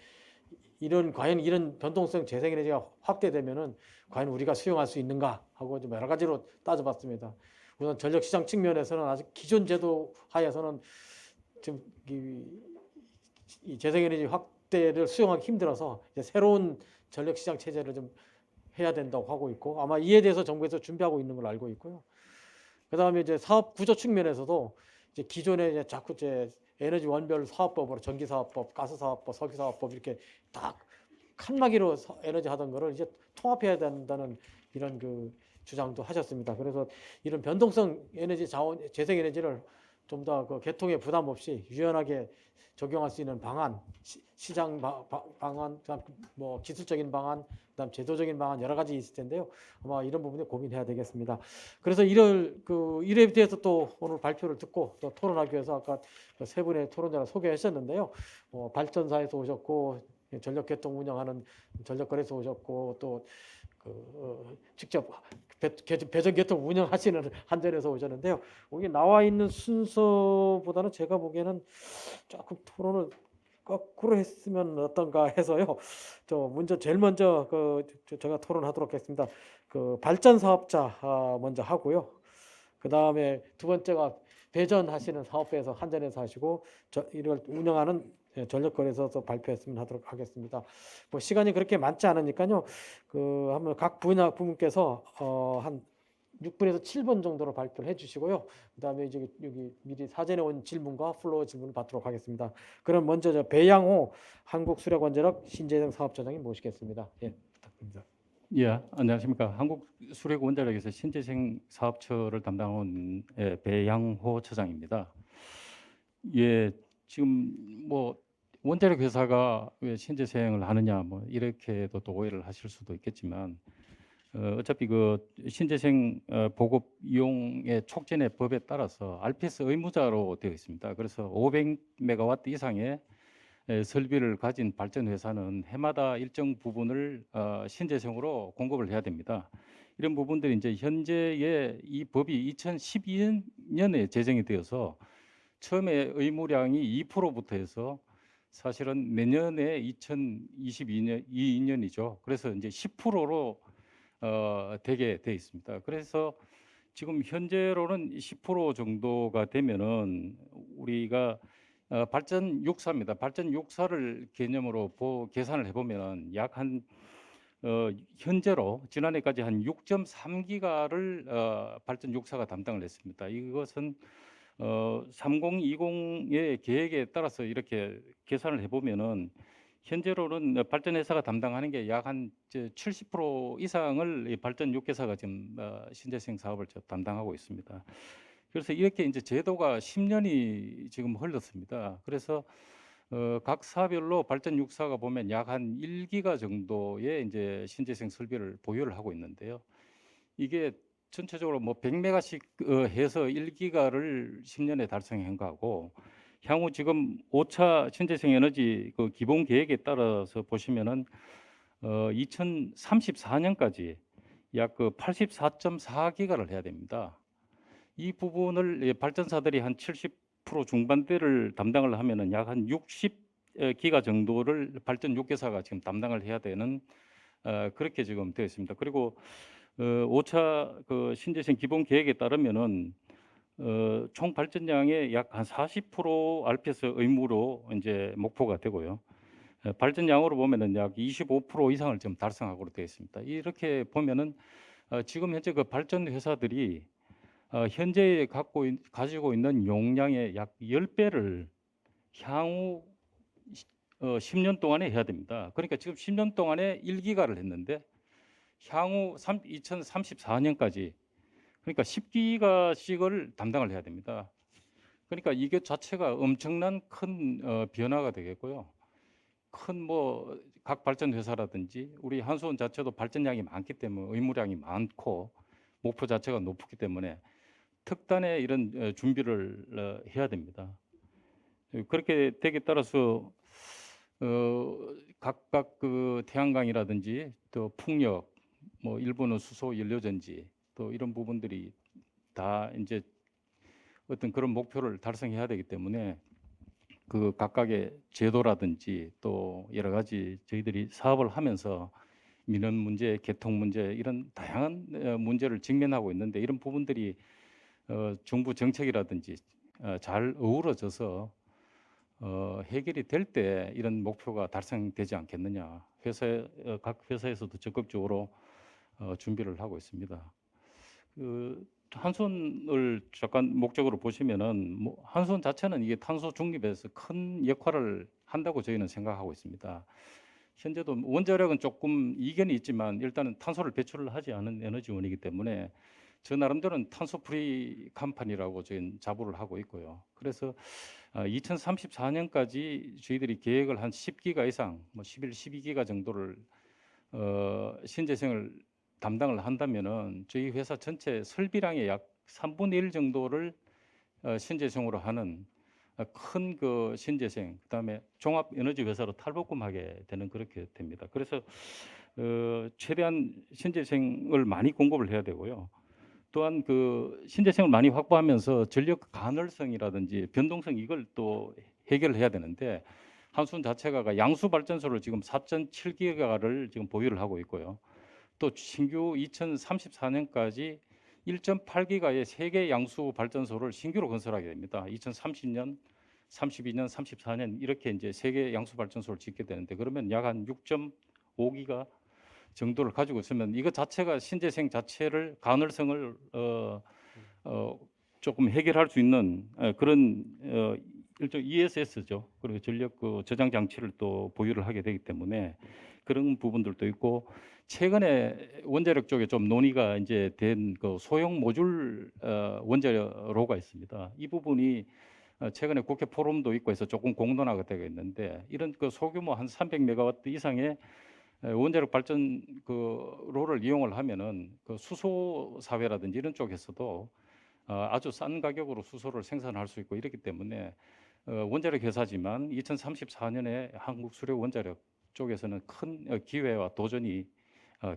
과연 이런 변동성 재생에너지가 확대되면은 과연 우리가 수용할 수 있는가 하고 좀 여러 가지로 따져봤습니다. 우선 전력시장 측면에서는 아직 기존 제도 하에서는 지금 이 재생에너지 확대를 수용하기 힘들어서 이제 새로운 전력시장 체제를 좀 해야 된다고 하고 있고 아마 이에 대해서 정부에서 준비하고 있는 걸로 알고 있고요. 그다음에 이제 사업 구조 측면에서도 이제 기존에 이제 자꾸 이제 에너지 원별 사업법으로 전기사업법, 가스사업법, 석유사업법 이렇게 딱 칸막이로 에너지 하던 거를 이제 통합해야 된다는 이런 그 주장도 하셨습니다. 그래서 이런 변동성 에너지 자원, 재생에너지를 좀 더 그 개통에 부담 없이 유연하게 적용할 수 있는 방안, 시장 방안, 뭐 기술적인 방안, 그다음 제도적인 방안 여러 가지 있을 텐데요. 아마 이런 부분에 고민해야 되겠습니다. 그래서 이에 대해서 또 오늘 발표를 듣고 또 토론하기 위해서 아까 세 분의 토론자를 소개하셨는데요. 발전사에서 오셨고 전력개통 운영하는 전력거래소 오셨고 또 직접 배전개통 운영하시는 한전에서 오셨는데요. 여기 나와 있는 순서보다는 제가 보기에는 조금 토론을 거꾸로 했으면 어떤가 해서요. 제일 먼저 제가 토론하도록 하겠습니다. 발전 사업자 먼저 하고요. 그 다음에 두 번째가 배전하시는 사업부에서 한전에서 하시고 이걸 운영하는 전력거래소에서 발표했으면 하도록 하겠습니다. 뭐 시간이 그렇게 많지 않으니까요. 한번 각 부문께서 한 6분에서 7분 정도로 발표를 해주시고요. 그다음에 이제 여기 미리 사전에 온 질문과 플로어 질문을 받도록 하겠습니다. 그럼 먼저 배양호 한국수력원자력 신재생 사업처장님 모시겠습니다. 예, 부탁드립니다. 예, 안녕하십니까. 한국수력원자력에서 신재생 사업처를 담당한 배양호 처장입니다. 예, 지금 뭐 원자력 회사가 왜 신재생을 하느냐 뭐 이렇게도 또 오해를 하실 수도 있겠지만 어차피 그 신재생 보급 이용의 촉진의 법에 따라서 RPS 의무자로 되어 있습니다. 그래서 500메가와트 이상의 설비를 가진 발전 회사는 해마다 일정 부분을 신재생으로 공급을 해야 됩니다. 이런 부분들이 이제 현재의 이 법이 2012년에 제정이 되어서 처음에 의무량이 2%부터 해서 사실은 내년에 2022년이죠. 그래서 이제 10%로 되게 돼 있습니다. 그래서 지금 현재로는 10% 정도가 되면은 우리가 발전 육사입니다. 발전 육사를 개념으로 계산을 해보면은 약 한 현재로 지난해까지 한 6.3기가를 발전 육사가 담당을 했습니다. 이것은 3020의 계획에 따라서 이렇게 계산을 해보면은 현재로는 발전 회사가 담당하는 게 약 한 70% 이상을 이 발전 6개사가 지금 신재생 사업을 담당하고 있습니다. 그래서 이렇게 이제 제도가 10년이 지금 흘렀습니다. 그래서 각 사별로 발전 6사가 보면 약 한 1기가 정도의 이제 신재생 설비를 보유를 하고 있는데요. 이게 전체적으로 뭐 100메가씩 해서 1기가를 10년에 달성한 거하고 향후 지금 5차 신재생 에너지 그 기본 계획에 따라서 보시면은 2034년까지 약 그 84.4기가를 해야 됩니다. 이 부분을 발전사들이 한 70% 중반대를 담당을 하면은 약 한 60기가 정도를 발전 6개사가 지금 담당을 해야 되는 그렇게 지금 되어 있습니다. 그리고 5차 그 신재생 기본 계획에 따르면은 총 발전량의 약 한 40% RPS 의무로 이제 목표가 되고요. 발전량으로 보면은 약 25% 이상을 지금 달성하고 되어 있습니다. 이렇게 보면은 지금 현재 그 발전 회사들이 현재 가지고 있는 용량의 약 10배를 향후 10년 동안에 해야 됩니다. 그러니까 지금 10년 동안에 1기가를 했는데 향후 2034년까지 그러니까 10기가씩을 담당을 해야 됩니다. 그러니까 이게 자체가 엄청난 큰 변화가 되겠고요. 큰 뭐 각 발전 회사라든지 우리 한수원 자체도 발전량이 많기 때문에 의무량이 많고 목표 자체가 높기 때문에 특단의 이런 준비를 해야 됩니다. 그렇게 되기에 따라서 각각 그 태양광이라든지 또 풍력, 뭐 일본은 수소 연료전지 또 이런 부분들이 다 이제 어떤 그런 목표를 달성해야 되기 때문에 그 각각의 제도라든지 또 여러 가지 저희들이 사업을 하면서 민원 문제, 개통 문제 이런 다양한 문제를 직면하고 있는데 이런 부분들이 정부 정책이라든지 잘 어우러져서 해결이 될 때 이런 목표가 달성되지 않겠느냐. 각 회사에서도 적극적으로 준비를 하고 있습니다. 그 한손을 잠깐 목적으로 보시면은 뭐 한손 자체는 이게 탄소 중립에서 큰 역할을 한다고 저희는 생각하고 있습니다. 현재도 원자력은 조금 이견이 있지만 일단은 탄소를 배출을 하지 않은 에너지원이기 때문에 저 나름대로는 탄소 프리 컴퍼니라고 저희는 자부를 하고 있고요. 그래서 2034년까지 저희들이 계획을 한 10기가 이상, 뭐 11, 12기가 정도를 신재생을 담당을 한다면은 저희 회사 전체 설비량의 약 3분의 1 정도를 신재생으로 하는 큰 그 신재생, 그다음에 종합 에너지 회사로 탈바꿈하게 되는 그렇게 됩니다. 그래서 최대한 신재생을 많이 공급을 해야 되고요. 또한 그 신재생을 많이 확보하면서 전력 가널성이라든지 변동성 이걸 또 해결을 해야 되는데 한수원 자체가 양수 발전소를 지금 4.7기가를 지금 보유를 하고 있고요. 또 신규 2034년까지 1.8기가의 세계 양수 발전소를 신규로 건설하게 됩니다. 2030년, 32년, 34년 이렇게 이제 세계 양수 발전소를 짓게 되는데 그러면 약 한 6.5기가 정도를 가지고 있으면 이것 자체가 신재생 자체를 가능성을 조금 해결할 수 있는 그런 일종 ESS죠. 그리고 전력 그 저장 장치를 또 보유를 하게 되기 때문에 그런 부분들도 있고 최근에 원자력 쪽에 좀 논의가 이제 된 그 소형 모듈 원자로가 있습니다. 이 부분이 최근에 국회 포럼도 있고 해서 조금 공론화가 되고 있는데 이런 그 소규모 한 300메가와트 이상의 원자력 발전 그 로를 이용을 하면은 그 수소 사회라든지 이런 쪽에서도 아주 싼 가격으로 수소를 생산할 수 있고 이렇기 때문에 원자력 회사지만 2034년에 한국 수력 원자력 쪽에서는 큰 기회와 도전이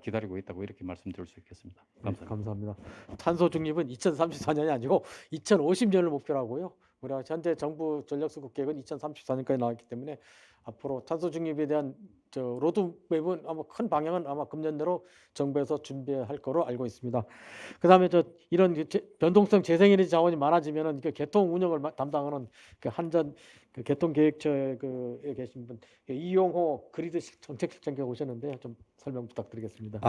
기다리고 있다고 이렇게 말씀드릴 수 있겠습니다. 네, 감사합니다. 감사합니다. 탄소 중립은 2034년이 아니고 2050년을 목표로 하고요. 우리가 현재 정부 전력수급 계획은 2034년까지 나왔기 때문에 앞으로 탄소 중립에 대한 로드맵은 아마 큰 방향은 아마 금년 내로 정부에서 준비할 거로 알고 있습니다. 그다음에 이런 변동성 재생에너지 자원이 많아지면은 그 개통 운영을 담당하는 그 한전 그 개통계획처에 계신 분 이용호 그리드 정책실장께서 오셨는데 좀 설명 부탁드리겠습니다.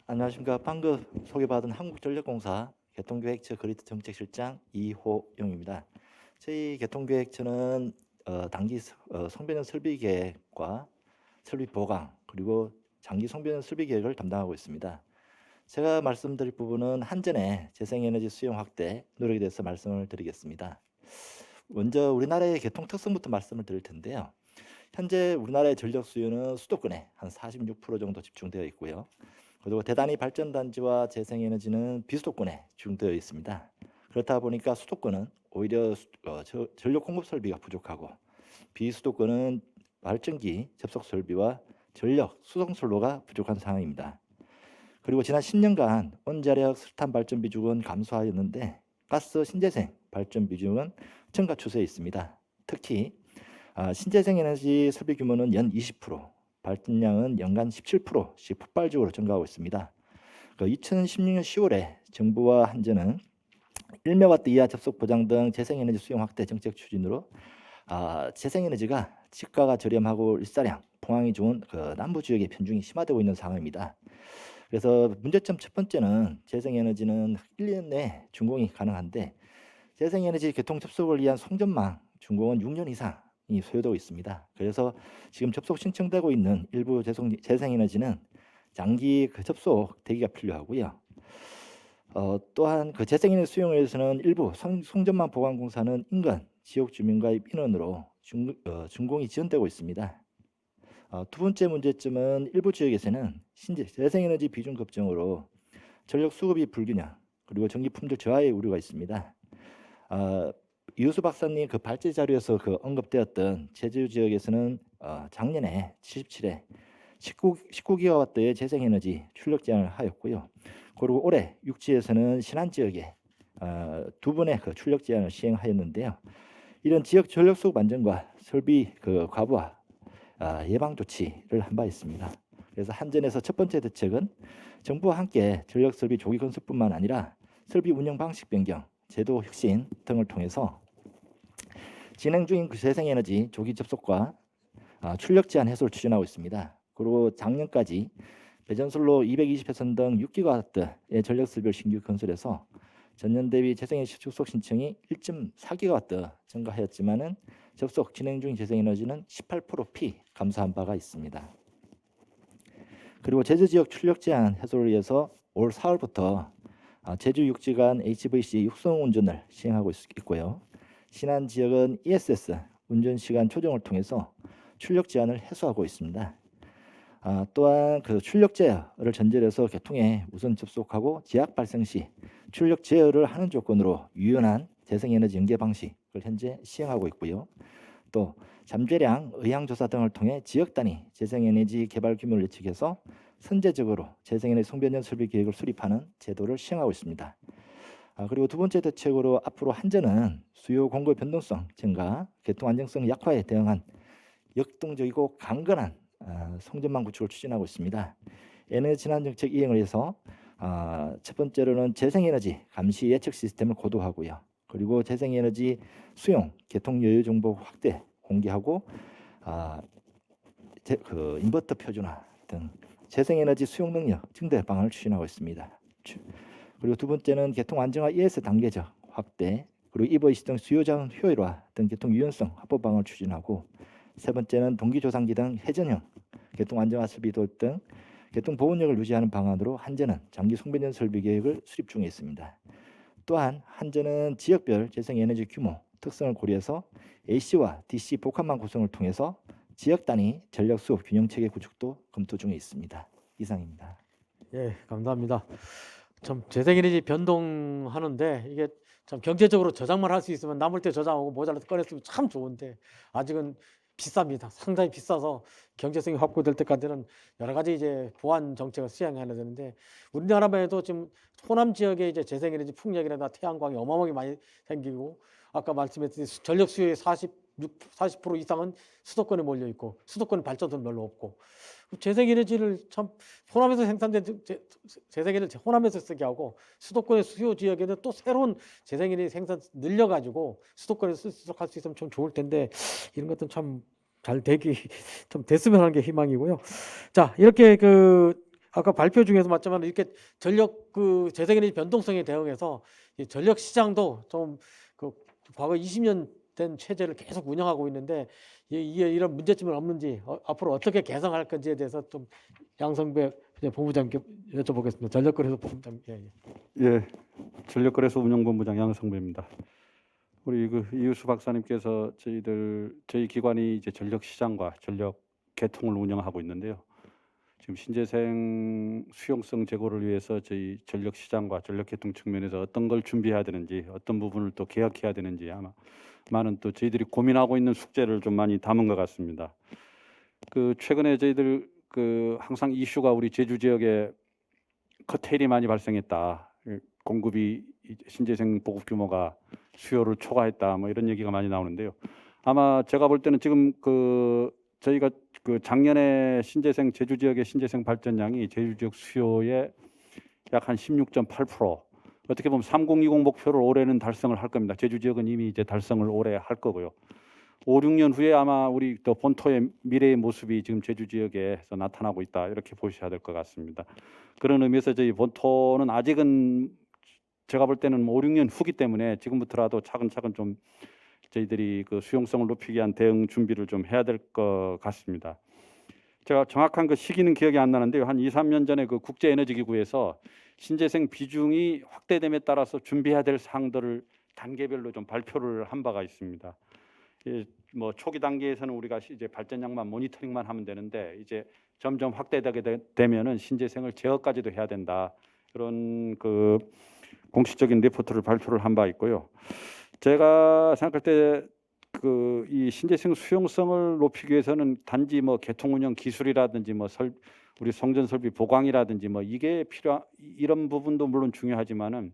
안녕하십니까. 방금 소개받은 한국전력공사 개통계획처 그리드 정책실장 이호용입니다. 저희 개통계획처는 단기 송변형 설비 계획과 설비 보강 그리고 장기 송변형 설비 계획을 담당하고 있습니다. 제가 말씀드릴 부분은 한전의 재생에너지 수용 확대 노력에 대해서 말씀을 드리겠습니다. 먼저 우리나라의 개통 특성부터 말씀을 드릴 텐데요. 현재 우리나라의 전력 수요는 수도권에 한 46% 정도 집중되어 있고요. 그리고 대단히 발전단지와 재생에너지는 비수도권에 집중되어 있습니다. 그렇다 보니까 수도권은 오히려 전력 공급 설비가 부족하고 비수도권은 발전기 접속 설비와 전력 수송 선로가 부족한 상황입니다. 그리고 지난 10년간 원자력 석탄 발전 비중은 감소하였는데 가스 신재생 발전 비중은 증가 추세에 있습니다. 특히 신재생 에너지 설비 규모는 연 20%, 발전량은 연간 17%씩 폭발적으로 증가하고 있습니다. 2016년 10월에 정부와 한전은 1메가와트 이하 접속 보장 등 재생에너지 수용 확대 정책 추진으로 재생에너지가 시가가 저렴하고 일사량, 포항이 좋은 남부 지역의 편중이 심화되고 있는 상황입니다. 그래서 문제점 첫 번째는 재생에너지는 1년 내에 준공이 가능한데 재생에너지 개통 접속을 위한 송전망 준공은 6년 이상이 소요되고 있습니다. 그래서 지금 접속 신청되고 있는 일부 재생에너지는 장기 접속 대기가 필요하고요. 또한 재생에너지 수용을 위해서는 일부 송전망 보강공사는 인근 지역 주민과의 민원으로 준공이 지연되고 있습니다. 두 번째 문제점은 일부 지역에서는 재생에너지 비중 급증으로 전력 수급이 불균형 그리고 전기 품질 저하의 우려가 있습니다. 이우수 박사님 발제 자료에서 언급되었던 제주 지역에서는 작년에 77회 19기가와트의 재생에너지 출력 제한을 하였고요. 그리고 올해 육지에서는 신안 지역에 2번의 출력 제한을 시행하였는데요. 이런 지역 전력 수급 안정과 설비 과부하 예방 조치를 한 바 있습니다. 그래서 한전에서 첫 번째 대책은 정부와 함께 전력 설비 조기 건설뿐만 아니라 설비 운영 방식 변경, 제도 혁신 등을 통해서 진행 중인 재생에너지 조기 접속과 출력 제한 해소를 추진하고 있습니다. 그리고 작년까지 배전솔로 220회선 등 6기가와트의 전력 설비를 신규 건설해서 전년 대비 재생에너지 접속 신청이 1.4기가와트 증가하였지만은 접속 진행 중인 재생에너지는 18% 감소한 바가 있습니다. 그리고 제주 지역 출력 제한 해소를 위해서 올 4월부터 제주 육지 간 HVC 육성 운전을 시행하고 있고요. 신안 지역은 ESS 운전 시간 조정을 통해서 출력 제한을 해소하고 있습니다. 또한 출력 제어를 전제해서 개통에 우선 접속하고 제약 발생 시 출력 제어를 하는 조건으로 유연한 재생에너지 연계 방식을 현재 시행하고 있고요. 또 잠재량 의향 조사 등을 통해 지역 단위 재생에너지 개발 규모를 예측해서 선제적으로 재생에너지 송변형 설비 계획을 수립하는 제도를 시행하고 있습니다. 그리고 두 번째 대책으로 앞으로 한전은 수요 공급 변동성 증가, 개통 안정성 약화에 대응한 역동적이고 강건한 송전망 구축을 추진하고 있습니다. 에너지 진환 정책 이행을 위해서 첫 번째로는 재생에너지 감시 예측 시스템을 고도화하고요. 그리고 재생에너지 수용, 개통 여유 정보 확대 공개하고 인버터 표준화 등 재생에너지 수용 능력 증대 방안을 추진하고 있습니다. 그리고 두 번째는 개통 안정화 ES 단계적 확대, 그리고 EVC 등 수요 자원 효율화 등 개통 유연성 확보 방안을 추진하고 세 번째는 동기 조상기 등 회전형 개통 안정화 설비 도입 등 개통 보온력을 유지하는 방안으로 한전은 장기 송변형 설비 계획을 수립 중에 있습니다. 또한 한전은 지역별 재생에너지 규모, 특성을 고려해서 AC와 DC 복합망 구성을 통해서 지역 단위 전력 수급 균형 체계 구축도 검토 중에 있습니다. 이상입니다. 예, 감사합니다. 참 재생에너지 변동하는데 이게 참 경제적으로 저장만 할 수 있으면 남을 때 저장하고 모자라서 꺼냈으면 참 좋은데 아직은 비쌉니다. 상당히 비싸서 경제성이 확보될 때까지는 여러 가지 이제 보완 정책을 수행해야 되는데 우리나라만 해도 지금 호남 지역에 이제 재생에너지 풍력이나 태양광이 어마어마하게 많이 생기고 아까 말씀했듯이 전력 수요의 40% 이상은 수도권에 몰려 있고 수도권 발전소는 별로 없고 재생에너지를 참 호남에서 생산된 재생에너지 호남에서 쓰게 하고 수도권의 수요 지역에는 또 새로운 재생에너지 생산 늘려가지고 수도권에서 쓰도록 할 수 있으면 좀 좋을 텐데 이런 것도 참 잘 되기 좀 됐으면 하는 게 희망이고요. 자 이렇게 그 아까 발표 중에서 맞지만 이렇게 전력 그 재생에너지 변동성에 대응해서 이 전력 시장도 좀 그 과거 20년 된 체제를 계속 운영하고 있는데 이런 문제점은 없는지 앞으로 어떻게 개선할 건지에 대해서 좀 양성배 본부장께 여쭤보겠습니다. 전력거래소 본부장. 예, 전력거래소 운영본부장 양성배입니다. 우리 그 이유수 박사님께서 저희 기관이 이제 전력 시장과 전력 계통을 운영하고 있는데요. 지금 신재생 수용성 제고를 위해서 저희 전력 시장과 전력 계통 측면에서 어떤 걸 준비해야 되는지, 어떤 부분을 또 개혁해야 되는지 아마 많은 또 저희들이 고민하고 있는 숙제를 좀 많이 담은 것 같습니다. 그 최근에 저희들 그 항상 이슈가 우리 제주 지역에 커테일이 많이 발생했다. 공급이 신재생 보급 규모가 수요를 초과했다. 뭐 이런 얘기가 많이 나오는데요. 아마 제가 볼 때는 지금 그 저희가 그 작년에 제주 지역의 신재생 발전량이 제주 지역 수요의 약 한 16.8%. 어떻게 보면 3020 목표를 올해는 달성을 할 겁니다. 제주 지역은 이미 이제 달성을 올해 할 거고요. 5, 6년 후에 아마 우리 또 본토의 미래의 모습이 지금 제주 지역에서 나타나고 있다. 이렇게 보셔야 될 것 같습니다. 그런 의미에서 저희 본토는 아직은 제가 볼 때는 5, 6년 후기 때문에 지금부터라도 차근차근 좀 저희들이 그 수용성을 높이기 위한 대응 준비를 좀 해야 될 것 같습니다. 제가 정확한 그 시기는 기억이 안 나는데요. 한 2, 3년 전에 그 국제에너지기구에서 신재생 비중이 확대됨에 따라서 준비해야 될 사항들을 단계별로 좀 발표를 한 바가 있습니다. 뭐 초기 단계에서는 우리가 이제 발전량만 모니터링만 하면 되는데 이제 점점 확대되게 되면은 신재생을 제어까지도 해야 된다. 그런 그 공식적인 리포트를 발표를 한 바 있고요. 제가 생각할 때 그 이 신재생 수용성을 높이기 위해서는 단지 뭐 개통 운영 기술이라든지 뭐 우리 송전 설비 보강이라든지 뭐 이게 이런 부분도 물론 중요하지만은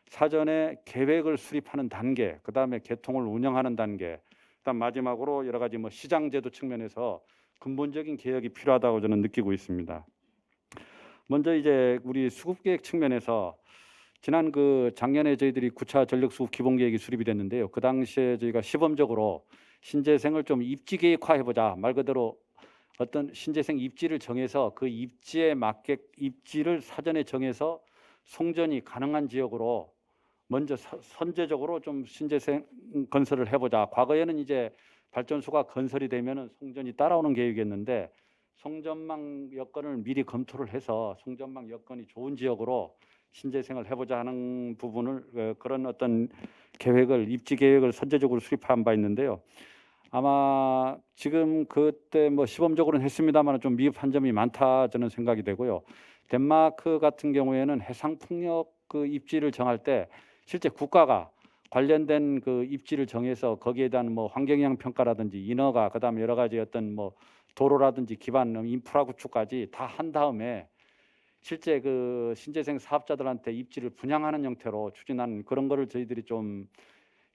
사전에 계획을 수립하는 단계, 그다음에 개통을 운영하는 단계, 그다음 마지막으로 여러 가지 뭐 시장 제도 측면에서 근본적인 개혁이 필요하다고 저는 느끼고 있습니다. 먼저 이제 우리 수급 계획 측면에서 지난 그 작년에 저희들이 9차 전력 수급 기본 계획이 수립이 됐는데요. 그 당시에 저희가 시범적으로 신재생을 좀 입지 계획화해 보자. 말 그대로 어떤 신재생 입지를 정해서 그 입지에 맞게 입지를 사전에 정해서 송전이 가능한 지역으로 먼저 선제적으로 좀 신재생 건설을 해보자. 과거에는 이제 발전소가 건설이 되면은 송전이 따라오는 계획이었는데 송전망 여건을 미리 검토를 해서 송전망 여건이 좋은 지역으로 신재생을 해보자 하는 부분을 그런 어떤 계획을 입지 계획을 선제적으로 수립한 바 있는데요. 아마 지금 그때 뭐 시범적으로는 했습니다만 좀 미흡한 점이 많다 저는 생각이 되고요. 덴마크 같은 경우에는 해상 풍력 그 입지를 정할 때 실제 국가가 관련된 그 입지를 정해서 거기에 대한 뭐 환경영향 평가라든지 인허가 그다음에 여러 가지 어떤 뭐 도로라든지 기반 인프라 구축까지 다 한 다음에 실제 그 신재생 사업자들한테 입지를 분양하는 형태로 추진하는 그런 거를 저희들이 좀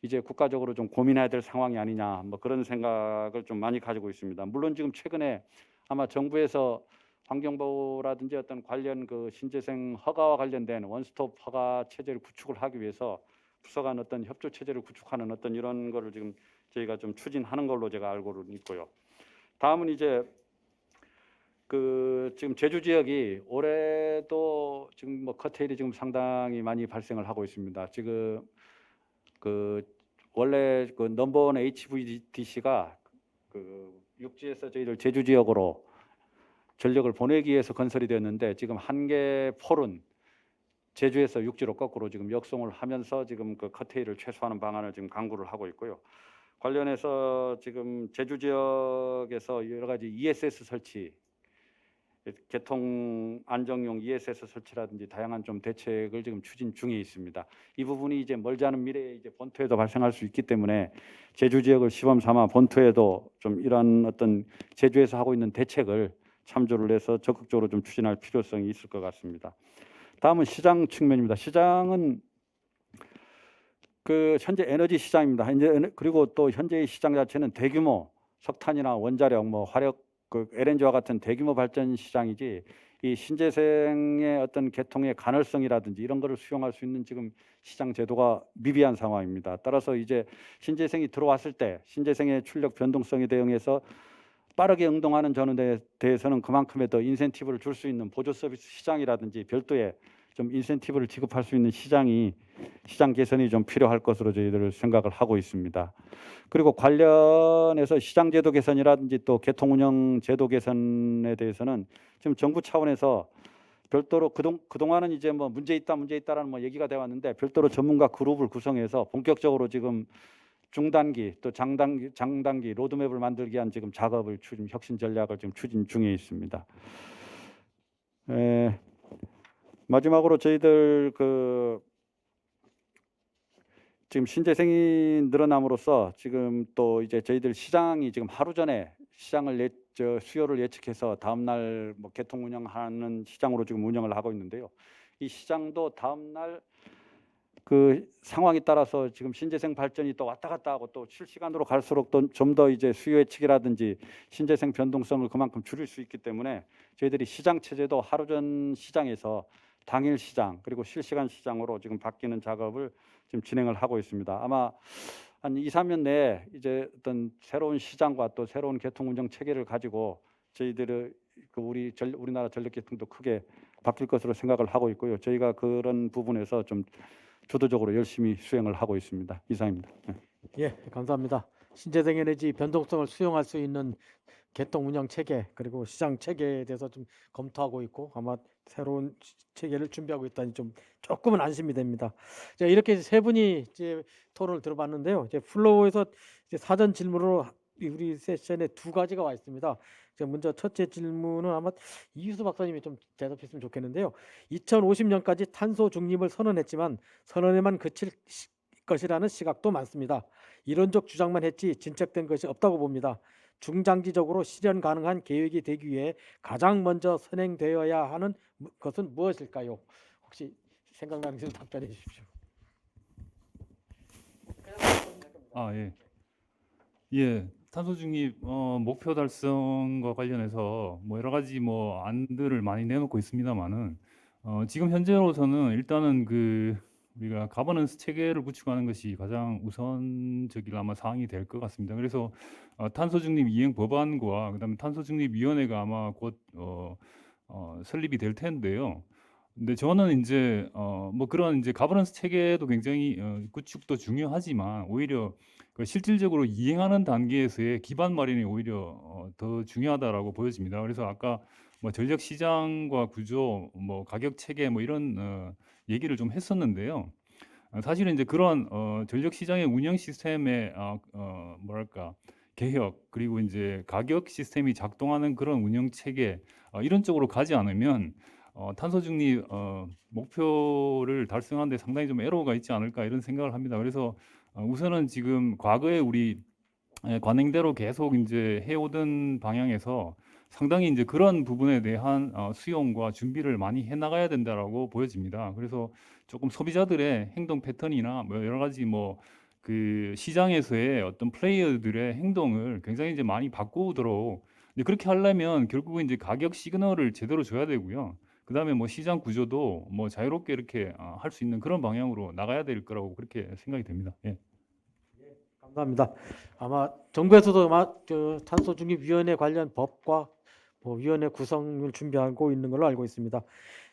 이제 국가적으로 좀 고민해야 될 상황이 아니냐 뭐 그런 생각을 좀 많이 가지고 있습니다. 물론 지금 최근에 아마 정부에서 환경보호라든지 어떤 관련 그 신재생 허가와 관련된 원스톱 허가 체제를 구축을 하기 위해서 부서 간 어떤 협조 체제를 구축하는 어떤 이런 거를 지금 저희가 좀 추진하는 걸로 제가 알고는 있고요. 다음은 이제 그 지금 제주 지역이 올해도 지금 뭐 커테일이 지금 상당히 많이 발생을 하고 있습니다. 지금 그 원래 그 넘버원 HVDC가 그 육지에서 저희들 제주 지역으로 전력을 보내기 위해서 건설이 되었는데 지금 한 개 폴은 제주에서 육지로 거꾸로 지금 역송을 하면서 지금 그 커테일을 최소화하는 방안을 지금 강구를 하고 있고요. 관련해서 지금 제주 지역에서 여러 가지 ESS 설치 개통 안정용 ESS 설치라든지 다양한 좀 대책을 지금 추진 중에 있습니다. 이 부분이 이제 멀지 않은 미래에 이제 본토에도 발생할 수 있기 때문에 제주 지역을 시범 삼아 본토에도 좀 이런 어떤 제주에서 하고 있는 대책을 참조를 해서 적극적으로 좀 추진할 필요성이 있을 것 같습니다. 다음은 시장 측면입니다. 시장은 그 현재 에너지 시장입니다. 그리고 또 현재의 시장 자체는 대규모 석탄이나 원자력, 뭐 화력, 그 LNG와 같은 대규모 발전 시장이지 이 신재생의 어떤 개통의 가능성이라든지 이런 거를 수용할 수 있는 지금 시장 제도가 미비한 상황입니다. 따라서 이제 신재생이 들어왔을 때 신재생의 출력 변동성에 대응해서 빠르게 응동하는 전에 대해서는 그만큼의 더 인센티브를 줄 수 있는 보조 서비스 시장이라든지 별도의 좀 인센티브를 지급할 수 있는 시장 개선이 좀 필요할 것으로 저희들 생각을 하고 있습니다. 그리고 관련해서 시장 제도 개선이라든지 또 개통 운영 제도 개선에 대해서는 지금 정부 차원에서 별도로 그동안은 이제 뭐 문제 있다라는 뭐 얘기가 되어 왔는데 별도로 전문가 그룹을 구성해서 본격적으로 지금 중단기 또 장단기 로드맵을 만들기 위한 지금 작업을 혁신 전략을 지금 추진 중에 있습니다. 마지막으로 저희들 지금 신재생이 늘어남으로써 지금 또 이제 저희들 시장이 지금 하루 전에 시장을 수요를 예측해서 다음 날 뭐 개통 운영하는 시장으로 지금 운영을 하고 있는데요. 이 시장도 다음 날 그 상황에 따라서 지금 신재생 발전이 또 왔다 갔다 하고 또 실시간으로 갈수록 또 좀 더 이제 수요 예측이라든지 신재생 변동성을 그만큼 줄일 수 있기 때문에 저희들이 시장 체제도 하루 전 시장에서 당일 시장 그리고 실시간 시장으로 지금 바뀌는 작업을 지금 진행을 하고 있습니다. 아마 한 2, 3년 내에 이제 어떤 새로운 시장과 또 새로운 개통 운영 체계를 가지고 저희들의 우리나라 전력 개통도 크게 바뀔 것으로 생각을 하고 있고요. 저희가 그런 부분에서 좀 주도적으로 열심히 수행을 하고 있습니다. 이상입니다. 예, 감사합니다. 신재생 에너지 변동성을 수용할 수 있는 개통 운영 체계 그리고 시장 체계에 대해서 좀 검토하고 있고 아마 새로운 체계를 준비하고 있다니 좀 조금은 안심이 됩니다. 자, 이렇게 세 분이 이제 토론을 들어봤는데요. 이제 플로우에서 이제 사전 질문으로 우리 세션에 두 가지가 와 있습니다. 먼저 첫째 질문은 아마 이유수 박사님이 좀 대답했으면 좋겠는데요. 2050년까지 탄소 중립을 선언했지만 선언에만 그칠 것이라는 시각도 많습니다. 이론적 주장만 했지 진척된 것이 없다고 봅니다. 중장기적으로 실현 가능한 계획이 되기 위해 가장 먼저 선행되어야 하는 것은 무엇일까요? 혹시 생각나는 것을 답변해 주십시오. 예. 탄소 중립 목표 달성과 관련해서 뭐 여러 가지 뭐 안들을 많이 내놓고 있습니다만은 지금 현재로서는 일단은 우리가 가버넌스 체계를 구축하는 것이 가장 우선적인 아마 사항이 될 것 같습니다. 그래서 탄소 중립 이행 법안과 그다음에 탄소 중립 위원회가 아마 곧 설립이 될 텐데요. 근데 저는 이제 뭐 그런 이제 가버넌스 체계도 굉장히 구축도 중요하지만 오히려 그 실질적으로 이행하는 단계에서의 기반 마련이 오히려 더 중요하다라고 보여집니다. 그래서 아까 뭐 전력 시장과 구조, 뭐 가격 체계 뭐 이런 얘기를 좀 했었는데요. 사실은 이제 그런 전력 시장의 운영 시스템의 뭐랄까 개혁 그리고 이제 가격 시스템이 작동하는 그런 운영 체계 이런 쪽으로 가지 않으면 탄소 중립 목표를 달성하는 데 상당히 좀 애로가 있지 않을까 이런 생각을 합니다. 그래서 우선은 지금 과거에 우리 관행대로 계속 이제 해오던 방향에서 상당히 이제 그런 부분에 대한 수용과 준비를 많이 해나가야 된다라고 보여집니다. 그래서 조금 소비자들의 행동 패턴이나 뭐 여러 가지 뭐 그 시장에서의 어떤 플레이어들의 행동을 굉장히 이제 많이 바꾸도록 이제 그렇게 하려면 결국은 이제 가격 시그널을 제대로 줘야 되고요. 그다음에 뭐 시장 구조도 뭐 자유롭게 이렇게 할 수 있는 그런 방향으로 나가야 될 거라고 그렇게 생각이 됩니다. 예. 감사합니다. 아마 정부에서도 아마 탄소 중립 위원회 관련 법과 뭐 위원회 구성을 준비하고 있는 걸로 알고 있습니다.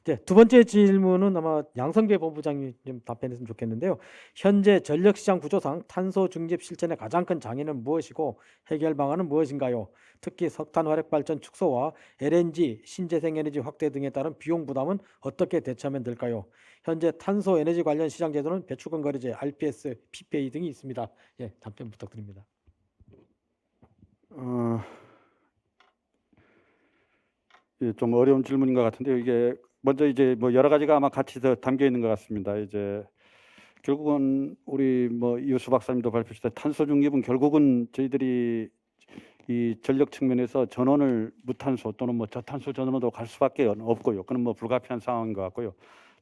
이제 두 번째 질문은 아마 양성배 본부장이 좀 답변했으면 좋겠는데요. 현재 전력 시장 구조상 탄소 중립 실천의 가장 큰 장애는 무엇이고 해결 방안은 무엇인가요? 특히 석탄 화력 발전 축소와 LNG 신재생 에너지 확대 등에 따른 비용 부담은 어떻게 대처하면 될까요? 현재 탄소 에너지 관련 시장 제도는 배출권 거래제, RPS, PPA 등이 있습니다. 예, 답변 부탁드립니다. 예, 좀 어려운 질문인 것 같은데요. 이게 먼저 이제 뭐 여러 가지가 아마 같이 더 담겨 있는 것 같습니다. 이제 결국은 우리 뭐 이우수 박사님도 발표하셨다 탄소 중립은 결국은 저희들이 이 전력 측면에서 전원을 무탄소 또는 뭐 저탄소 전원으로 갈 수밖에 없고요. 그건 뭐 불가피한 상황인 것 같고요.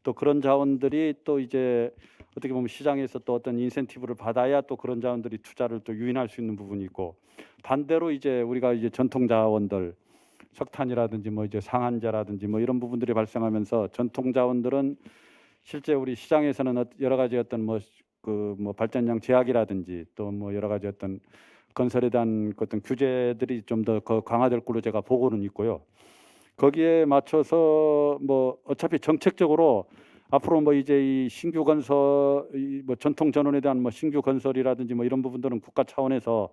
또 그런 자원들이 또 이제 어떻게 보면 시장에서 또 어떤 인센티브를 받아야 또 그런 자원들이 투자를 또 유인할 수 있는 부분이 있고, 반대로 이제 우리가 이제 전통 자원들 석탄이라든지 뭐 이제 상한자라든지 뭐 이런 부분들이 발생하면서 전통 자원들은 실제 우리 시장에서는 여러 가지 어떤 뭐 그 뭐 발전량 제약이라든지 또 뭐 여러 가지 어떤 건설에 대한 어떤 규제들이 좀 더 강화될 걸로 제가 보고는 있고요. 거기에 맞춰서 뭐 어차피 정책적으로 앞으로 뭐 이제 이 신규 건설, 뭐 전통 전원에 대한 뭐 신규 건설이라든지 뭐 이런 부분들은 국가 차원에서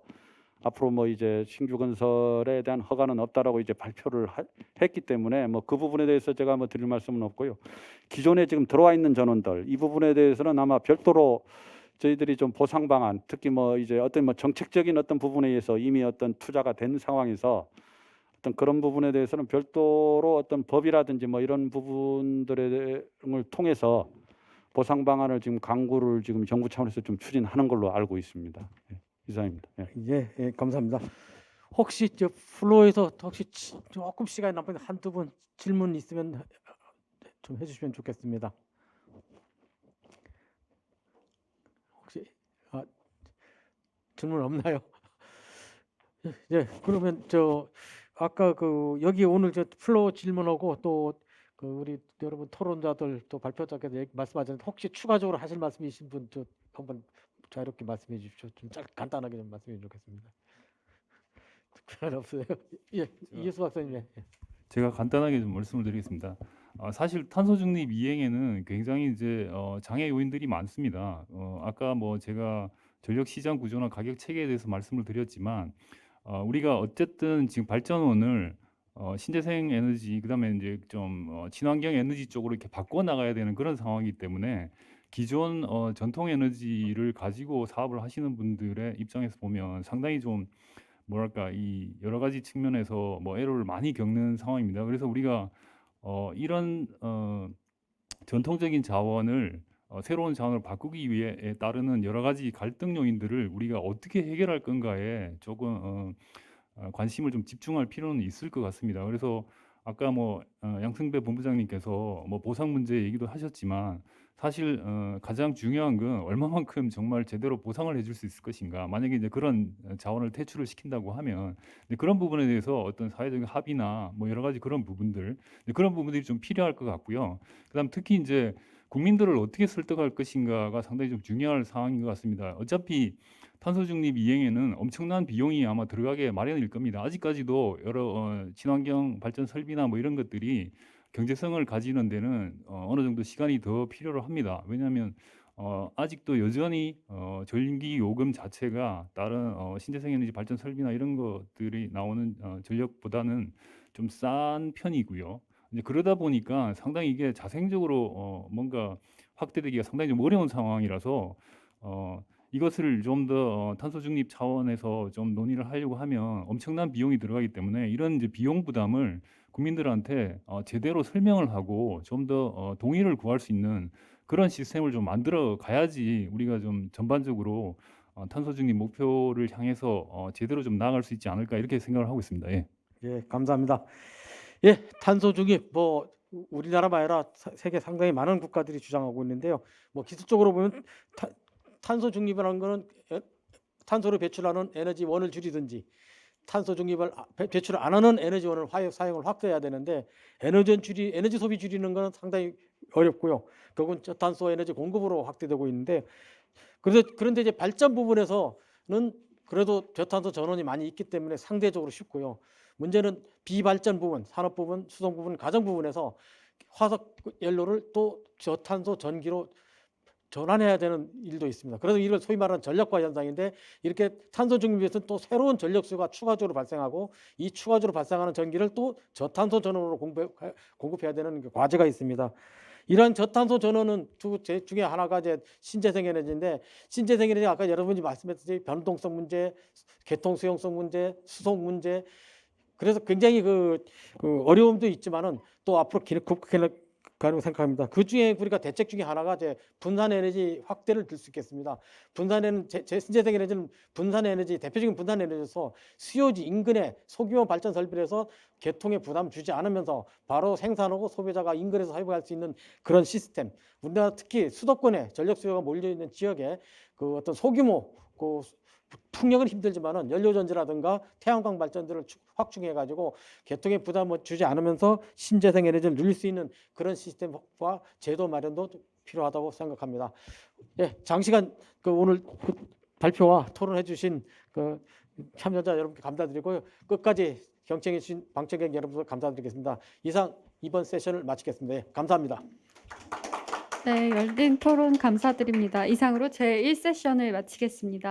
앞으로 뭐 이제 신규 건설에 대한 허가는 없다라고 이제 발표를 했기 때문에 뭐 그 부분에 대해서 제가 뭐 드릴 말씀은 없고요. 기존에 지금 들어와 있는 전원들 이 부분에 대해서는 아마 별도로 저희들이 좀 보상 방안, 특히 뭐 이제 어떤 뭐 정책적인 어떤 부분에 의해서 이미 어떤 투자가 된 상황에서 어떤 그런 부분에 대해서는 별도로 어떤 법이라든지 뭐 이런 부분들을 통해서 보상 방안을 지금 강구를 지금 정부 차원에서 좀 추진하는 걸로 알고 있습니다. 예, 이상입니다. 예. 예, 감사합니다. 혹시 저 플로에서 혹시 조금 시간이 남았는데 한두 분 질문 있으면 좀 해주시면 좋겠습니다. 혹시 질문 없나요? 예, 그러면 저 아까 그 여기 오늘 저 플로 질문하고 또 그 우리 여러분 토론자들 또 발표자께서 말씀하셨는데 혹시 추가적으로 하실 말씀이신 분 저 한번 자유롭게 말씀해 주십시오. 좀 간단하게 좀 말씀해 주겠습니다. 특별한 없어요. 예, 이예수 박사님. 예. 제가 간단하게 좀 말씀을 드리겠습니다. 사실 탄소 중립 이행에는 굉장히 이제 장애 요인들이 많습니다. 아까 뭐 제가 전력 시장 구조나 가격 체계에 대해서 말씀을 드렸지만 우리가 어쨌든 지금 발전원을 신재생 에너지 그다음에 이제 좀 친환경 에너지 쪽으로 이렇게 바꿔 나가야 되는 그런 상황이기 때문에 기존 전통 에너지를 가지고 사업을 하시는 분들의 입장에서 보면 상당히 좀 뭐랄까 이 여러 가지 측면에서 뭐 애로를 많이 겪는 상황입니다. 그래서 우리가 이런 전통적인 자원을 새로운 자원을 바꾸기 위해 따르는 여러 가지 갈등 요인들을 우리가 어떻게 해결할 건가에 조금 관심을 좀 집중할 필요는 있을 것 같습니다. 그래서 아까 뭐 양승배 본부장님께서 뭐 보상 문제 얘기도 하셨지만 사실 가장 중요한 건 얼마만큼 정말 제대로 보상을 해줄 수 있을 것인가. 만약에 이제 그런 자원을 퇴출을 시킨다고 하면 그런 부분에 대해서 어떤 사회적인 합의나 뭐 여러 가지 그런 부분들 그런 부분들이 좀 필요할 것 같고요. 그다음 특히 이제 국민들을 어떻게 설득할 것인가가 상당히 좀 중요한 상황인 것 같습니다. 어차피 탄소 중립 이행에는 엄청난 비용이 아마 들어가게 마련일 겁니다. 아직까지도 여러 친환경 발전 설비나 뭐 이런 것들이 경제성을 가지는 데는 어느 정도 시간이 더 필요로 합니다. 왜냐하면 아직도 여전히 전기 요금 자체가 다른 신재생 에너지 발전 설비나 이런 것들이 나오는 전력보다는 좀 싼 편이고요. 이제 그러다 보니까 상당히 이게 자생적으로 뭔가 확대되기가 상당히 좀 어려운 상황이라서 이것을 좀 더 탄소 중립 차원에서 좀 논의를 하려고 하면 엄청난 비용이 들어가기 때문에 이런 이제 비용 부담을 국민들한테 제대로 설명을 하고 좀 더 동의를 구할 수 있는 그런 시스템을 좀 만들어 가야지 우리가 좀 전반적으로 탄소 중립 목표를 향해서 제대로 좀 나아갈 수 있지 않을까 이렇게 생각을 하고 있습니다. 예. 예, 감사합니다. 예, 탄소 중립 뭐 우리나라만 아니라 세계 상당히 많은 국가들이 주장하고 있는데요. 뭐 기술적으로 보면 탄소 중립이라는 거는 탄소를 배출하는 에너지원을 줄이든지 탄소 중립을 배출을 안 하는 에너지원을 사용을 확대해야 되는데 에너지 소비 줄이는 거는 상당히 어렵고요. 그건 저탄소 에너지 공급으로 확대되고 있는데 그런데 이제 발전 부분에서는 그래도 저탄소 전원이 많이 있기 때문에 상대적으로 쉽고요. 문제는 비발전 부분, 산업 부분, 수송 부분, 가정 부분에서 화석 연료를 또 저탄소 전기로 전환해야 되는 일도 있습니다. 그래서 이걸 소위 말하는 전력화 현상인데 이렇게 탄소 중립에서는 또 새로운 전력수가 추가적으로 발생하고 이 추가적으로 발생하는 전기를 또 저탄소 전원으로 공급해야 되는 과제가 있습니다. 이러한 저탄소 전원은 중에 하나가 이제 신재생 에너지인데 신재생 에너지 아까 여러분이 말씀했듯이 변동성 문제, 개통 수용성 문제, 수송 문제 그래서 굉장히 그 어려움도 있지만은 또 앞으로 극복해 가는 생각합니다. 그 중에 우리가 대책 중에 하나가 이제 분산 에너지 확대를 들 수 있겠습니다. 신재생 에너지는 분산 에너지, 대표적인 분산 에너지에서 수요지 인근에 소규모 발전 설비를 해서 개통에 부담 주지 않으면서 바로 생산하고 소비자가 인근에서 사용할 수 있는 그런 시스템. 우리나라 특히 수도권에 전력 수요가 몰려 있는 지역에 그 어떤 소규모 그 풍력은 힘들지만은 연료전지라든가 태양광 발전들을 확충해 가지고 개통에 부담을 주지 않으면서 신재생 에너지를 늘릴 수 있는 그런 시스템과 제도 마련도 필요하다고 생각합니다. 예, 장시간 오늘 발표와 토론해 주신 참여자 여러분께 감사드리고요. 끝까지 경청해 주신 방청객 여러분 감사드리겠습니다. 이상 이번 세션을 마치겠습니다. 예, 감사합니다. 네, 열띤 토론 감사드립니다. 이상으로 제1세션을 마치겠습니다.